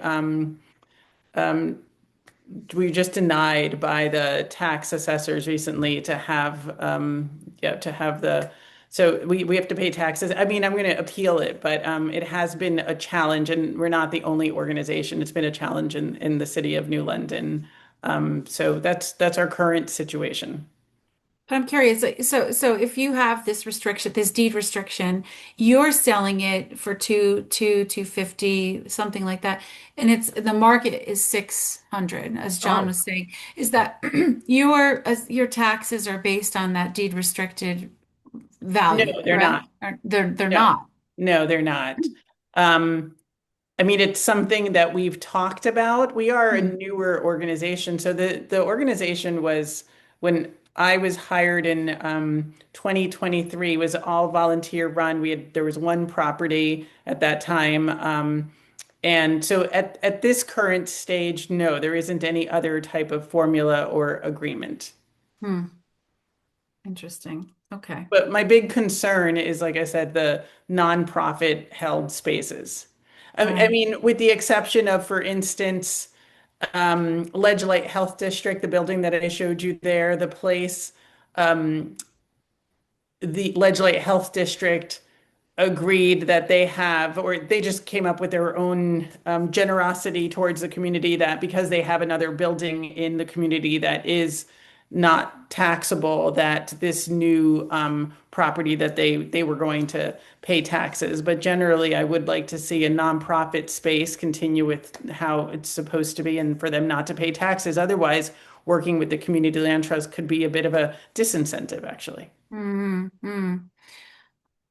were just denied by the tax assessors recently to have the so we have to pay taxes. I mean, I'm going to appeal it, but it has been a challenge, and we're not the only organization. It's been a challenge in the city of New London. So that's our current situation. But I'm curious, so if you have this restriction, this deed restriction, you're selling it for 250, something like that, and it's the market is 600, as John was saying. Is that your taxes are based on that deed restricted value, No, they're correct? not. They're No, not. no, they're not. I mean, it's something that we've talked about. We are a newer organization. So the organization was, when I was hired in 2023, was all volunteer run. There was one property at that time. And so at this current stage, no, there isn't any other type of formula or agreement. Hmm. Interesting. Okay. But my big concern is, like I said, the nonprofit held spaces. I Right. mean, with the exception of, for instance, Ledge Light Health District, the building that I showed you there, the place, the Ledge Light Health District agreed that they have, or they just came up with their own generosity towards the community, that because they have another building in the community that is not taxable, that this new property that they were going to pay taxes. But generally, I would like to see a nonprofit space continue with how it's supposed to be, and for them not to pay taxes. Otherwise, working with the community land trust could be a bit of a disincentive, actually. Mm-hmm.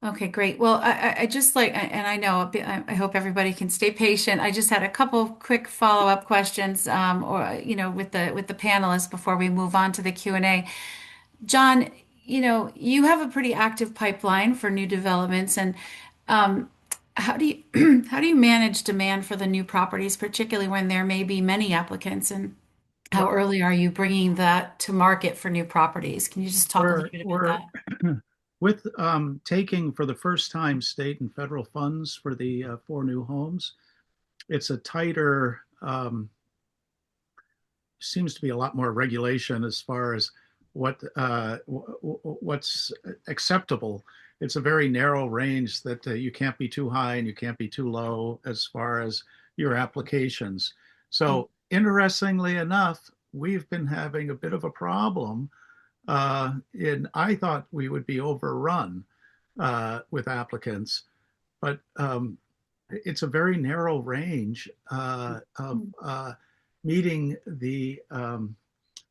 Okay, great. Well, I just like, and I know, I hope everybody can stay patient. I just had a couple quick follow-up questions, or with the panelists before we move on to the Q&A. John, you have a pretty active pipeline for new developments, and um, how do you how do you manage demand for the new properties, particularly when there may be many applicants, and how Well, early are you bringing that to market for new properties? Can you just talk a little bit about we're that? with taking for the first time state and federal funds for the 4 new homes. It's a tighter, seems to be a lot more regulation as far as what's acceptable. It's a very narrow range that you can't be too high and you can't be too low as far as your applications. So interestingly enough, we've been having a bit of a problem. I thought we would be overrun with applicants, but it's a very narrow range of meeting the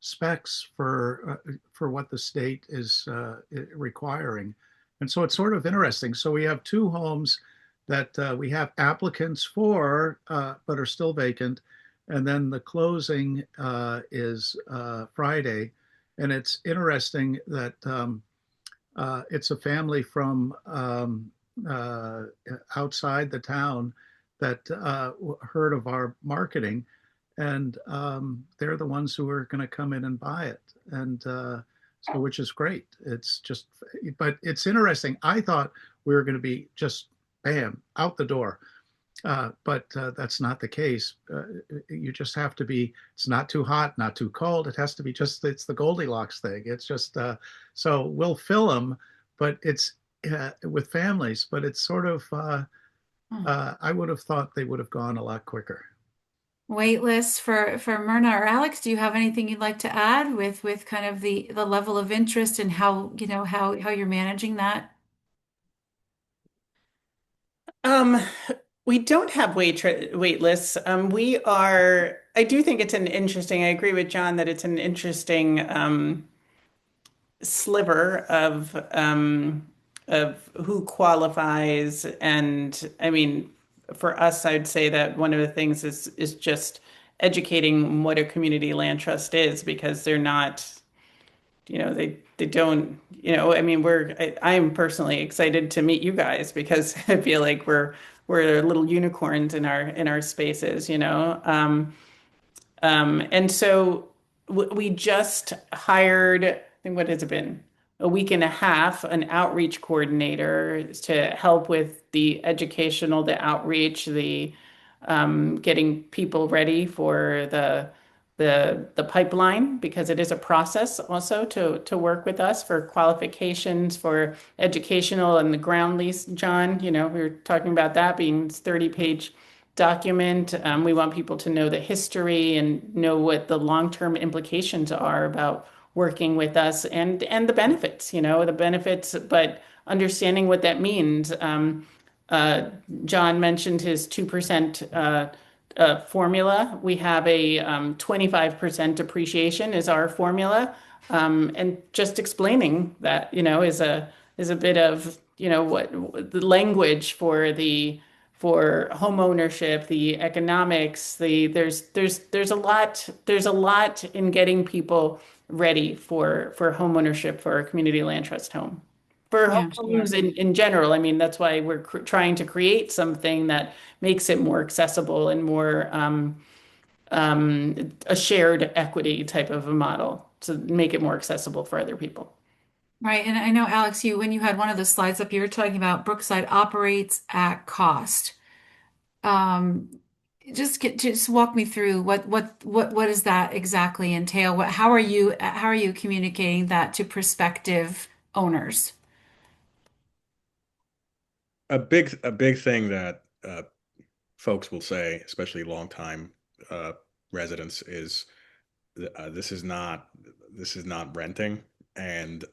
specs for what the state is requiring. And so it's sort of interesting. So we have 2 homes that we have applicants for, but are still vacant. And then the closing is Friday. And it's interesting that it's a family from outside the town that heard of our marketing, and they're the ones who are going to come in and buy it, and so which is great. It's just, but it's interesting. I thought we were going to be just bam out the door, but that's not the case. You just have to be. It's not too hot, not too cold. It has to be just. It's the Goldilocks thing. It's just so we'll fill them, but it's with families. But it's sort of. I would have thought they would have gone a lot quicker. Wait lists for Myrna or Alex, do you have anything you'd like to add with kind of the level of interest and how, how you're managing that? Um, we don't have wait lists. I do think it's an interesting, I agree with John that it's an interesting sliver of who qualifies. And I mean, for us, I'd say that one of the things is just educating what a community land trust is, because they're not, they don't, I mean, I am personally excited to meet you guys because I feel like we're little unicorns in our spaces, and so we just hired, I think, what has it been? A week and a half, an outreach coordinator to help with the educational, the outreach, the getting people ready for the pipeline, because it is a process also to work with us for qualifications for educational and the ground lease. John, we were talking about that being 30-page document. We want people to know the history and know what the long-term implications are about working with us, and the benefits, the benefits, but understanding what that means. Uh, John mentioned his 2% formula. We have a 25% depreciation is our formula. And just explaining that, is a bit of, what the language for home ownership, the economics, there's a lot in getting people ready for home ownership for a community land trust home. For Yeah, homes sure. in general, I mean, that's why we're trying to create something that makes it more accessible and more a shared equity type of a model to make it more accessible for other people. Right. And I know, Alex, when you had one of the slides up, you were talking about Brookside operates at cost. Um, just walk me through what does that exactly entail? How are you communicating that to prospective owners? A big thing that folks will say, especially longtime residents, is this is not renting, and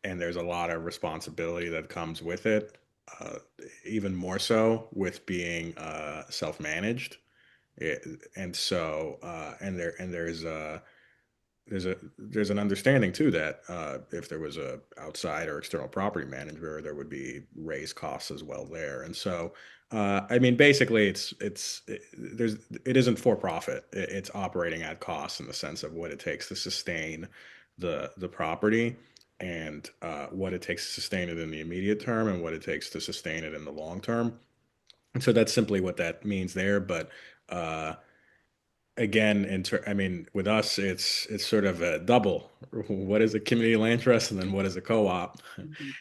there's a lot of responsibility that comes with it, uh, even more so with being self-managed. And so and there's there's an understanding too that if there was a outside or external property manager, there would be raised costs as well there. And so, I mean, basically, it isn't for profit. It's operating at cost in the sense of what it takes to sustain the property and what it takes to sustain it in the immediate term and what it takes to sustain it in the long term. And so that's simply what that means there. But uh, again, I mean, with us, it's sort of a double. What is a community land trust, and then what is a co-op? Mhm.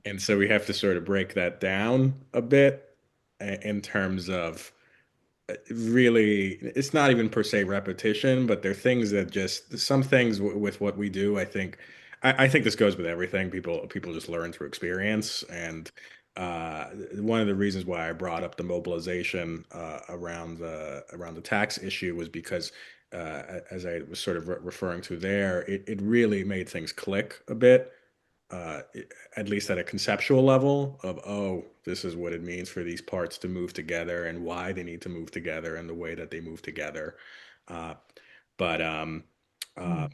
And so we have to sort of break that down a bit in terms of really, it's not even per se repetition, but there are things that just some things with what we do. I think this goes with everything. People just learn through experience, and uh, one of the reasons why I brought up the mobilization around the tax issue was because, as I was sort of referring to there, it really made things click a bit, uh, at least at a conceptual level of, oh, this is what it means for these parts to move together and why they need to move together and the way that they move together. Uh, but uh, Mm.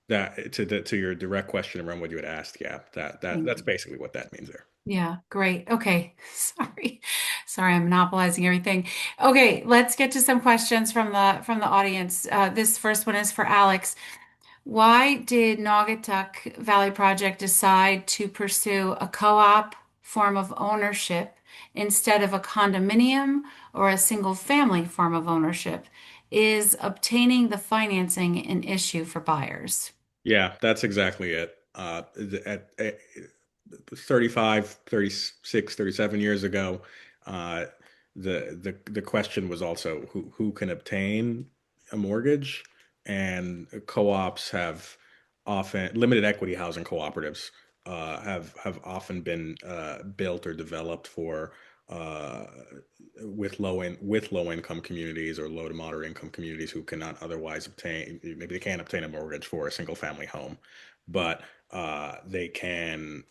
that to your direct question around what you had asked, yeah, Thank that's you. basically what that means there. Yeah, great. Okay. Sorry. Sorry, I'm monopolizing everything. Okay, let's get to some questions from the audience. This first one is for Alex. Why did Naugatuck Valley Project decide to pursue a co-op form of ownership instead of a condominium or a single family form of ownership? Is obtaining the financing an issue for buyers? Yeah, that's exactly it. At 35, 36, 37 years ago, uh, the question was also who can obtain a mortgage, and co-ops have often limited equity housing cooperatives have often been built or developed for uh, with low income communities or low to moderate income communities who cannot otherwise obtain, maybe they can't obtain a mortgage for a single family home, but they can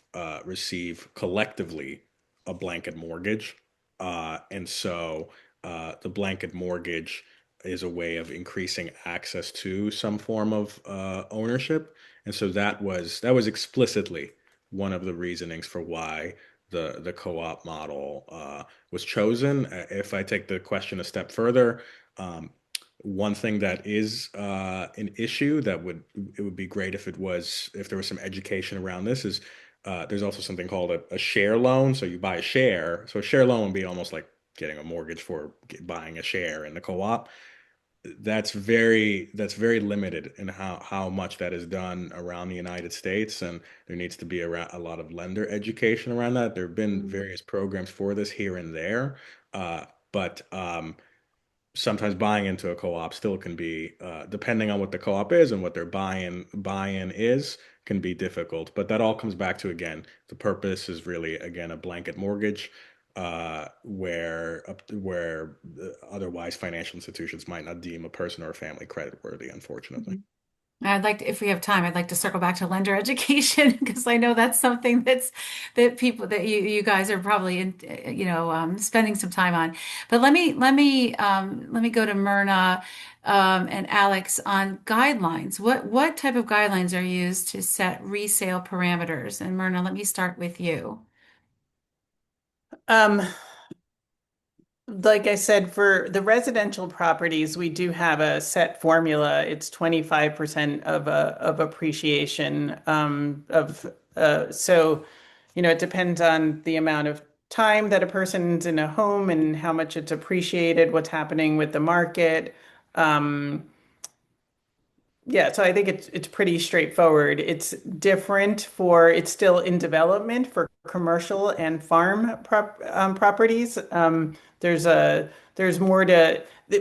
receive collectively a blanket mortgage. And so the blanket mortgage is a way of increasing access to some form of ownership. And so that was explicitly one of the reasonings for why the co-op model was chosen. If I take the question a step further, um, one thing that is an issue that it would be great if there was some education around this is there's also something called a share loan. So you buy a share. So a share loan would be almost like getting a mortgage for buying a share in the co-op. That's very limited in how much that is done around the United States, and there needs to be a lot of lender education around that. There have been Mm. various programs for this here and there, but sometimes buying into a co-op still can be, depending on what the co-op is and what their buy-in is, can be difficult. But that all comes back to, again, the purpose is really, again, a blanket mortgage, where otherwise financial institutions might not deem a person or a family creditworthy, unfortunately. Mhm. I'd like to, if we have time, I'd like to circle back to lender education because I know that's something that people that you guys are probably spending some time on. But let me go to Myrna and Alex on guidelines. What type of guidelines are used to set resale parameters? And Myrna, let me start with you. Um, Like I said, for the residential properties, we do have a set formula. It's 25% of appreciation so it depends on the amount of time that a person's in a home and how much it's appreciated, what's happening with the market. Um, yeah, so I think it's pretty straightforward. It's still in development for commercial and farm properties. There's more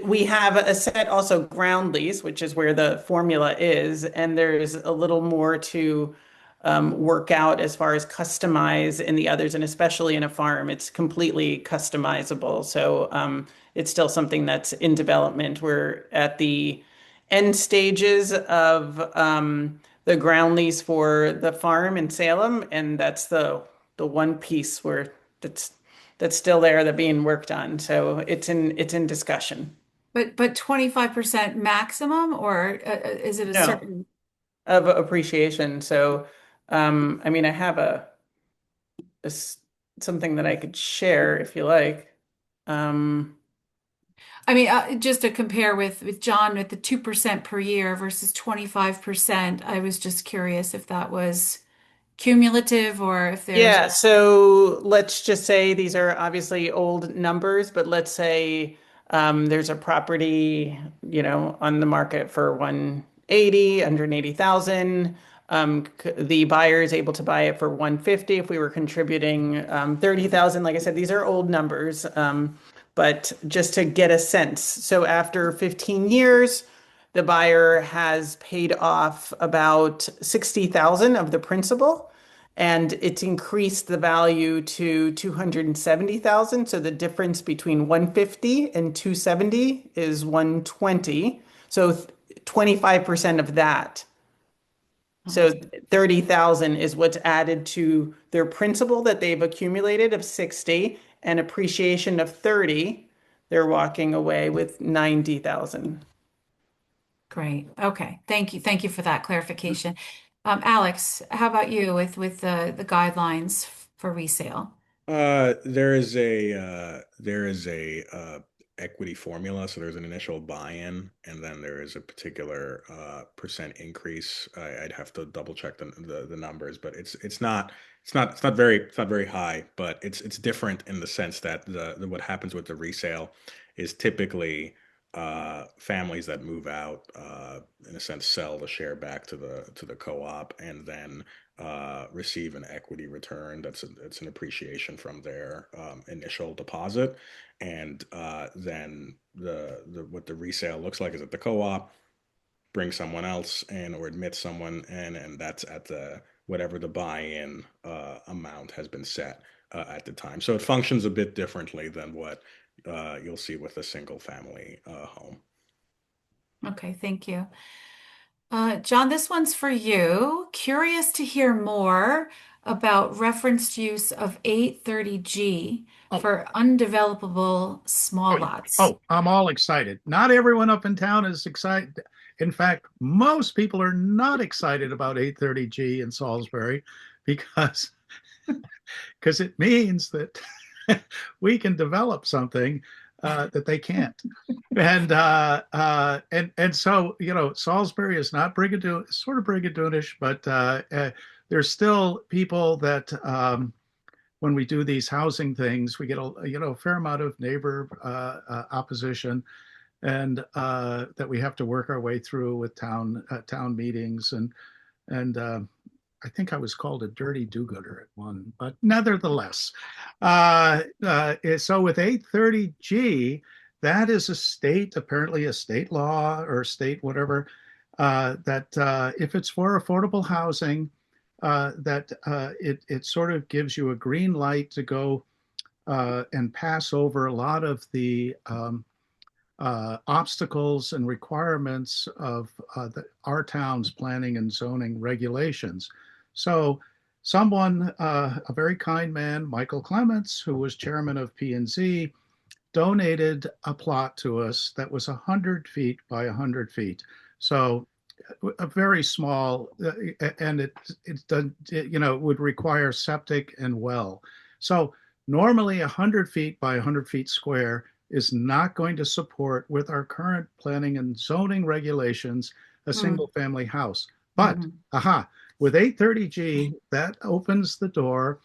we have a set also ground lease, which is where the formula is, and there's a little more to work out as far as customize in the others, and especially in a farm, it's completely customizable. So it's still something that's in development. We're at the end stages of the ground lease for the farm in Salem, and that's the one piece where that's still there that being worked on. So it's in discussion. But 25% maximum, or is it a No, certain? of appreciation. So, I mean, I have a s- something that I could share if you like. Um, I mean, just to compare with John with the 2% per year versus 25%, I was just curious if that was cumulative or if there's. Yeah, so let's just say these are obviously old numbers, but let's say there's a property, on the market for 180, 180,000. The buyer is able to buy it for 150 if we were contributing 30,000. Like I said, these are old numbers, but just to get a sense. So after 15 years, the buyer has paid off about 60,000 of the principal and it's increased the value to 270,000. So the difference between 150 and 270 is 120. So 25% of that. I So see. 30,000 is what's added to their principal that they've accumulated of 60 and appreciation of 30. They're walking away with 90,000. Great. Okay. Thank you. Thank you for that clarification. Alex, how about you with the guidelines for resale? There is a equity formula. So there's an initial buy-in, and then there is a particular percent increase. I'd have to double check the numbers, but it's not very high, but it's different in the sense that the what happens with the resale is typically families that move out, in a sense, sell the share back to the co-op, and then receive an equity return. It's an appreciation from their initial deposit, and then the what the resale looks like is that the co-op brings someone else in or admits someone in, and that's at the whatever the buy-in amount has been set at the time. So it functions a bit differently than what you'll see with a single family home. Okay, thank you. John, this one's for you. Curious to hear more about referenced use of 830G Oh, for undevelopable small lots. I'm all excited. Not everyone up in town is excited. In fact, most people are not excited about 830G in Salisbury because it means that we can develop something that they can't. And so Salisbury is not Brigadoon, sort of Brigadoonish, but there's still people that when we do these housing things, we get a fair amount of neighbor opposition, and that we have to work our way through with town meetings, and I think I was called a dirty do-gooder at one, but nevertheless, so with 830G, that is apparently a state law or state whatever, that if it's for affordable housing, that it sort of gives you a green light to go and pass over a lot of the obstacles and requirements of our town's planning and zoning regulations. So someone, a very kind man, Michael Clements, who was chairman of P&Z, donated a plot to us that was 100 feet by 100 feet. So a very small, and it would require septic and well. So normally 100 feet by 100 feet square is not going to support, with our current planning and zoning regulations, a single family house. But with 830G, that opens the door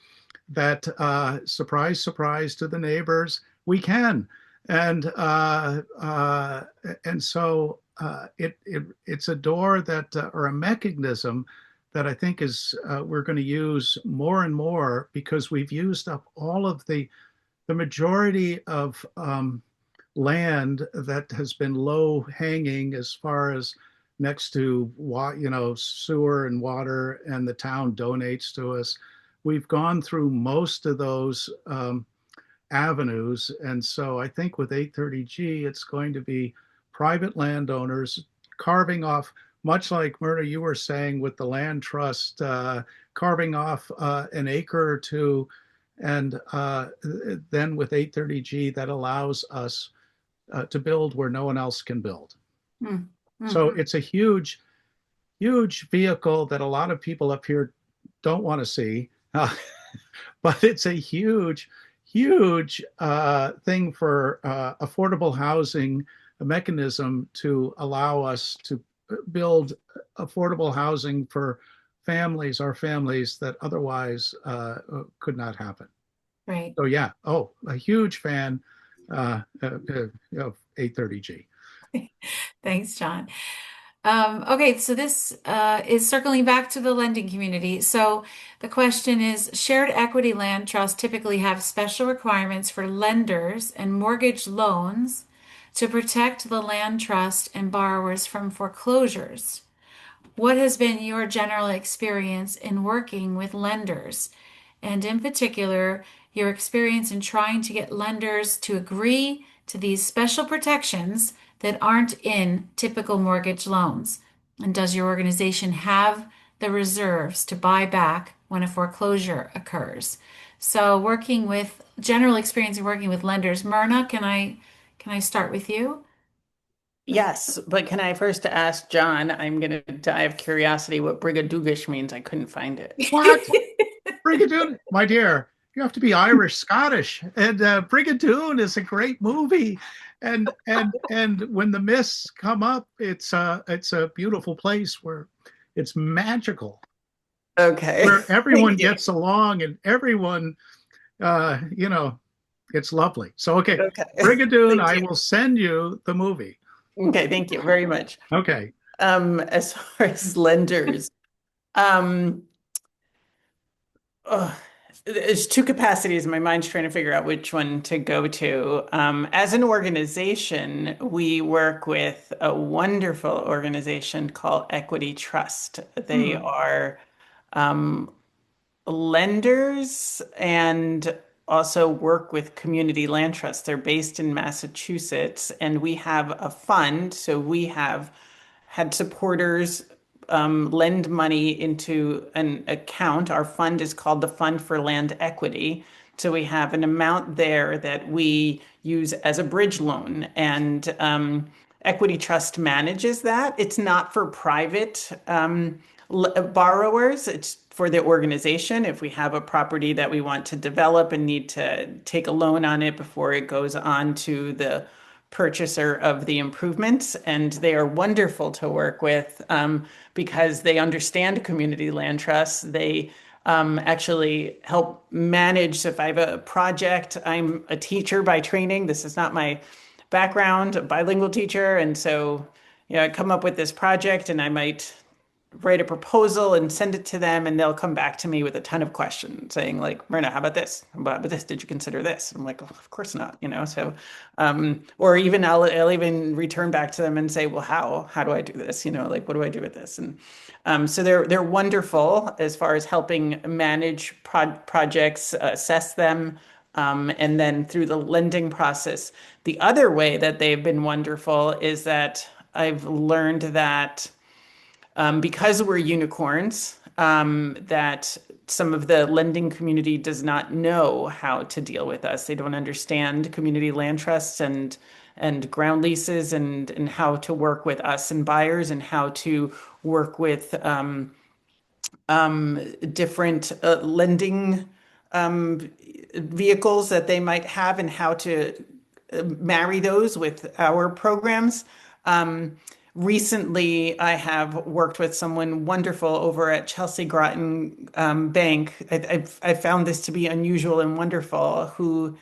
that, surprise, surprise to the neighbors, we can. And so it's a door that, or a mechanism that I think is we're going to use more and more, because we've used up all of the majority of land that has been low hanging as far as next to sewer and water, and the town donates to us. We've gone through most of those avenues, and so I think with 830G, it's going to be private landowners carving off, much like Myrna, you were saying with the land trust, carving off an acre or two, and then with 830G, that allows us to build where no one else can build. Mm-hmm. So it's a huge, huge vehicle that a lot of people up here don't want to see, but it's a huge, huge thing for affordable housing, a mechanism to allow us to build affordable housing for families, our families that otherwise could not happen. Right. So yeah, a huge fan of 830G. Thanks, John. Okay, so this is circling back to the lending community. So the question is, shared equity land trusts typically have special requirements for lenders and mortgage loans to protect the land trust and borrowers from foreclosures. What has been your general experience in working with lenders? And in particular, your experience in trying to get lenders to agree to these special protections that aren't in typical mortgage loans? And does your organization have the reserves to buy back when a foreclosure occurs? So, working with general experience in working with lenders, Myrna, can I start with you? Yes, but can I first ask John? I'm gonna die of curiosity what Brigadoonish means. I couldn't find it. What? Brigadoon, my dear, you have to be Irish, Scottish, and Brigadoon is a great movie. And when the mists come up, it's a beautiful place where it's magical, Okay. where everyone Thank you. gets along and everyone, you know, it's lovely. So okay, Okay. Brigadoon, Thank I you. will send you the movie. Okay, thank you very much. Okay. As far as lenders, um, oh, there's two capacities. My mind's trying to figure out which one to go to. As an organization, we work with a wonderful organization called Equity Trust. They Hmm. are um, lenders and also work with community land trusts. They're based in Massachusetts, and we have a fund. So we have had supporters lend money into an account. Our fund is called the Fund for Land Equity. So we have an amount there that we use as a bridge loan, and Equity Trust manages that. It's not for private borrowers, it's for the organization. If we have a property that we want to develop and need to take a loan on it before it goes on to the purchaser of the improvements, and they are wonderful to work with because they understand community land trusts. They actually help manage. So if I have a project, I'm a teacher by training. This is not my background, a bilingual teacher. And so, I come up with this project and I might write a proposal and send it to them, and they'll come back to me with a ton of questions saying like, Myrna, how about this? How about this? Did you consider this? I'm like, oh, of course not, so or even I'll even return back to them and say, well, how do I do this? Like, what do I do with this? And so they're wonderful as far as helping manage projects, assess them, and then through the lending process. The other way that they've been wonderful is that I've learned that because we're unicorns, that some of the lending community does not know how to deal with us. They don't understand community land trusts and ground leases and how to work with us and buyers and how to work with different lending vehicles that they might have and how to marry those with our programs. Recently, I have worked with someone wonderful over at Chelsea Groton Bank. I found this to be unusual and wonderful, who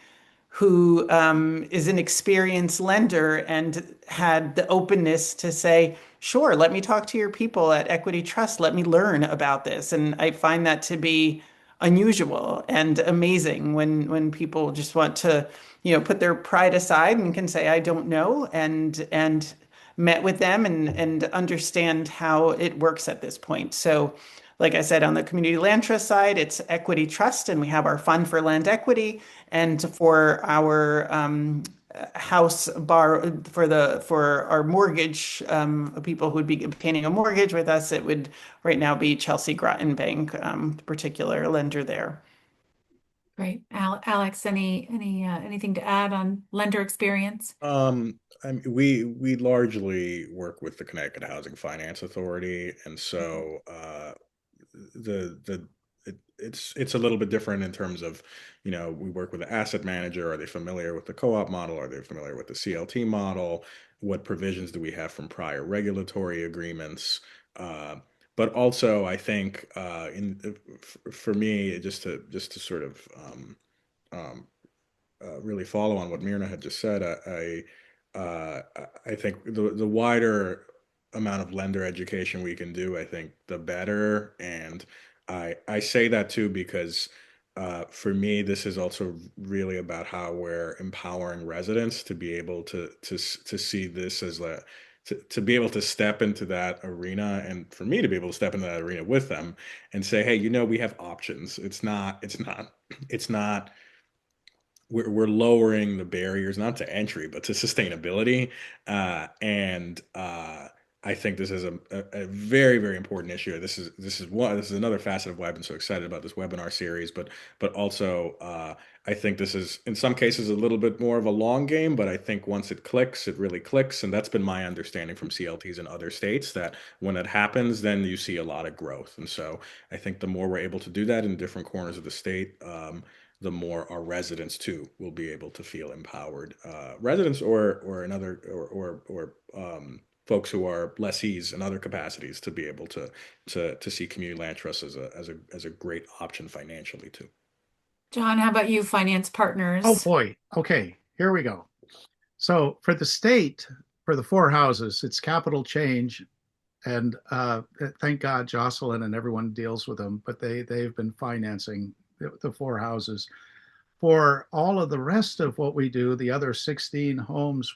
is an experienced lender and had the openness to say, sure, let me talk to your people at Equity Trust. Let me learn about this. And I find that to be unusual and amazing when people just want to, put their pride aside and can say, I don't know, and met with them and understand how it works at this point. So like I said, on the community land trust side, it's Equity Trust, and we have our fund for land equity. And for our house bar for our mortgage, people who would be obtaining a mortgage with us, it would right now be Chelsea Groton Bank, the particular lender there. Great. Alex, anything to add on lender experience? I mean, we largely work with the Connecticut Housing Finance Authority, and Mhm. so the it's a little bit different in terms of, we work with the asset manager. Are they familiar with the co-op model? Are they familiar with the CLT model? What provisions do we have from prior regulatory agreements? Uh, but also, I think for me, just to sort of um, really follow on what Mirna had just said. I think the wider amount of lender education we can do, I think the better. And I say that too because for me, this is also really about how we're empowering residents to be able to see this as to be able to step into that arena, and for me to be able to step into that arena with them and say, hey, we have options. It's not we're lowering the barriers not to entry but to sustainability, and I think this is a very, very important issue. This is another facet of why I've been so excited about this webinar series, but also I think this is in some cases a little bit more of a long game, but I think once it clicks, it really clicks, and that's been my understanding from CLTs in other states, that when it happens, then you see a lot of growth. And so I think the more we're able to do that in different corners of the state, the more our residents too will be able to feel empowered. Residents or another or folks who are lessees in other capacities to be able to see community land trust as a great option financially too. John, how about you, finance Oh partners? boy. Okay, here we go. So for the state, for the four houses, it's capital change, and thank God Jocelyn and everyone deals with them, but they've been financing the four houses. For all of the rest of what we do, the other 16 homes,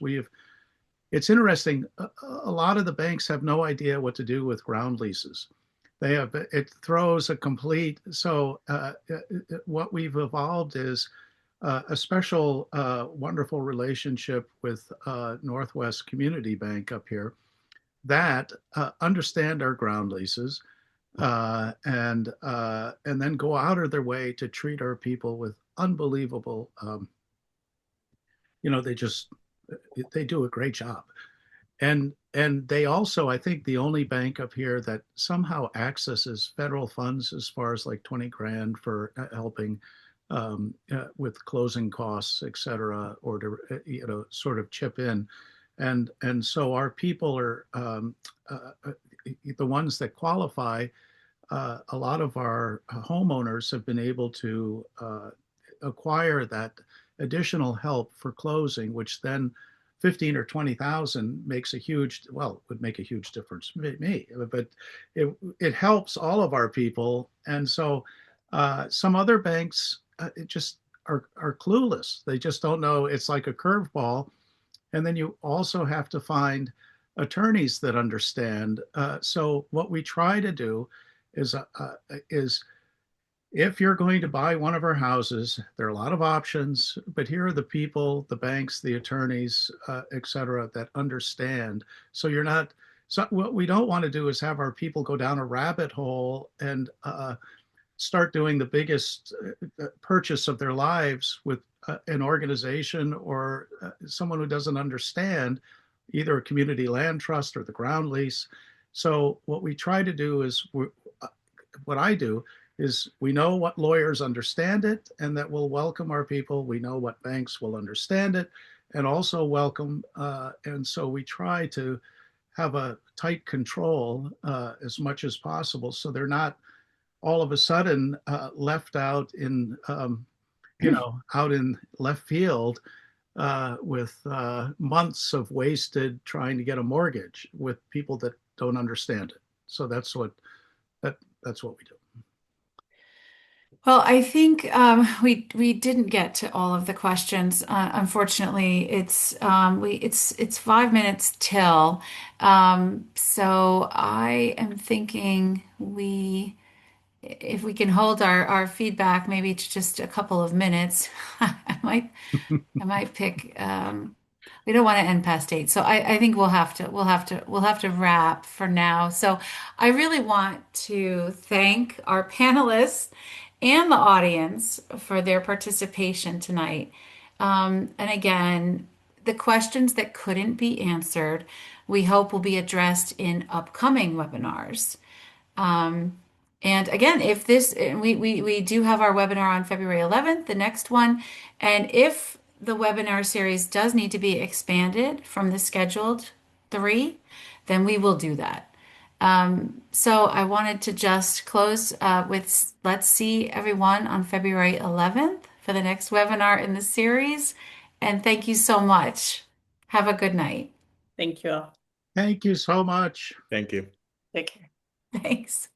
it's interesting. A lot of the banks have no idea what to do with ground leases. It throws a complete, so what we've evolved is a special, wonderful relationship with Northwest Community Bank up here that understand our ground leases, and then go out of their way to treat our people with unbelievable. They just they do a great job, and they also, I think, the only bank up here that somehow accesses federal funds as far as like 20 grand for helping with closing costs, et cetera, or to sort of chip in, and so our people are the ones that qualify. A lot of our homeowners have been able to acquire that additional help for closing, which then 15 or 20,000 makes a huge, well, would make a huge difference to me, but it helps all of our people. And so some other banks it just are clueless. They just don't know. It's like a curveball. And then you also have to find attorneys that understand. So what we try to do is if you're going to buy one of our houses, there are a lot of options, but here are the people, the banks, the attorneys, et cetera, that understand. So you're not, so what we don't want to do is have our people go down a rabbit hole and start doing the biggest purchase of their lives with an organization or someone who doesn't understand either a community land trust or the ground lease. So what we try to do is what I do is we know what lawyers understand it and that will welcome our people. We know what banks will understand it and also welcome. And so we try to have a tight control as much as possible so they're not all of a sudden left out in, out in left field with months of wasted trying to get a mortgage with people that don't understand it. So that's what we do. Well, I think we didn't get to all of the questions. Unfortunately, it's 5 minutes till. So I am thinking if we can hold our feedback maybe to just a couple of minutes, I might pick. We don't want to end past 8, so I think we'll have to wrap for now. So I really want to thank our panelists and the audience for their participation tonight. And again, the questions that couldn't be answered, we hope will be addressed in upcoming webinars. And again, if this, we do have our webinar on February 11th, the next one. And if the webinar series does need to be expanded from the scheduled 3, then we will do that. So I wanted to just close with let's see everyone on February 11th for the next webinar in the series. And thank you so much. Have a good night. Thank you all. Thank you so much. Thank you. Take care. Thanks.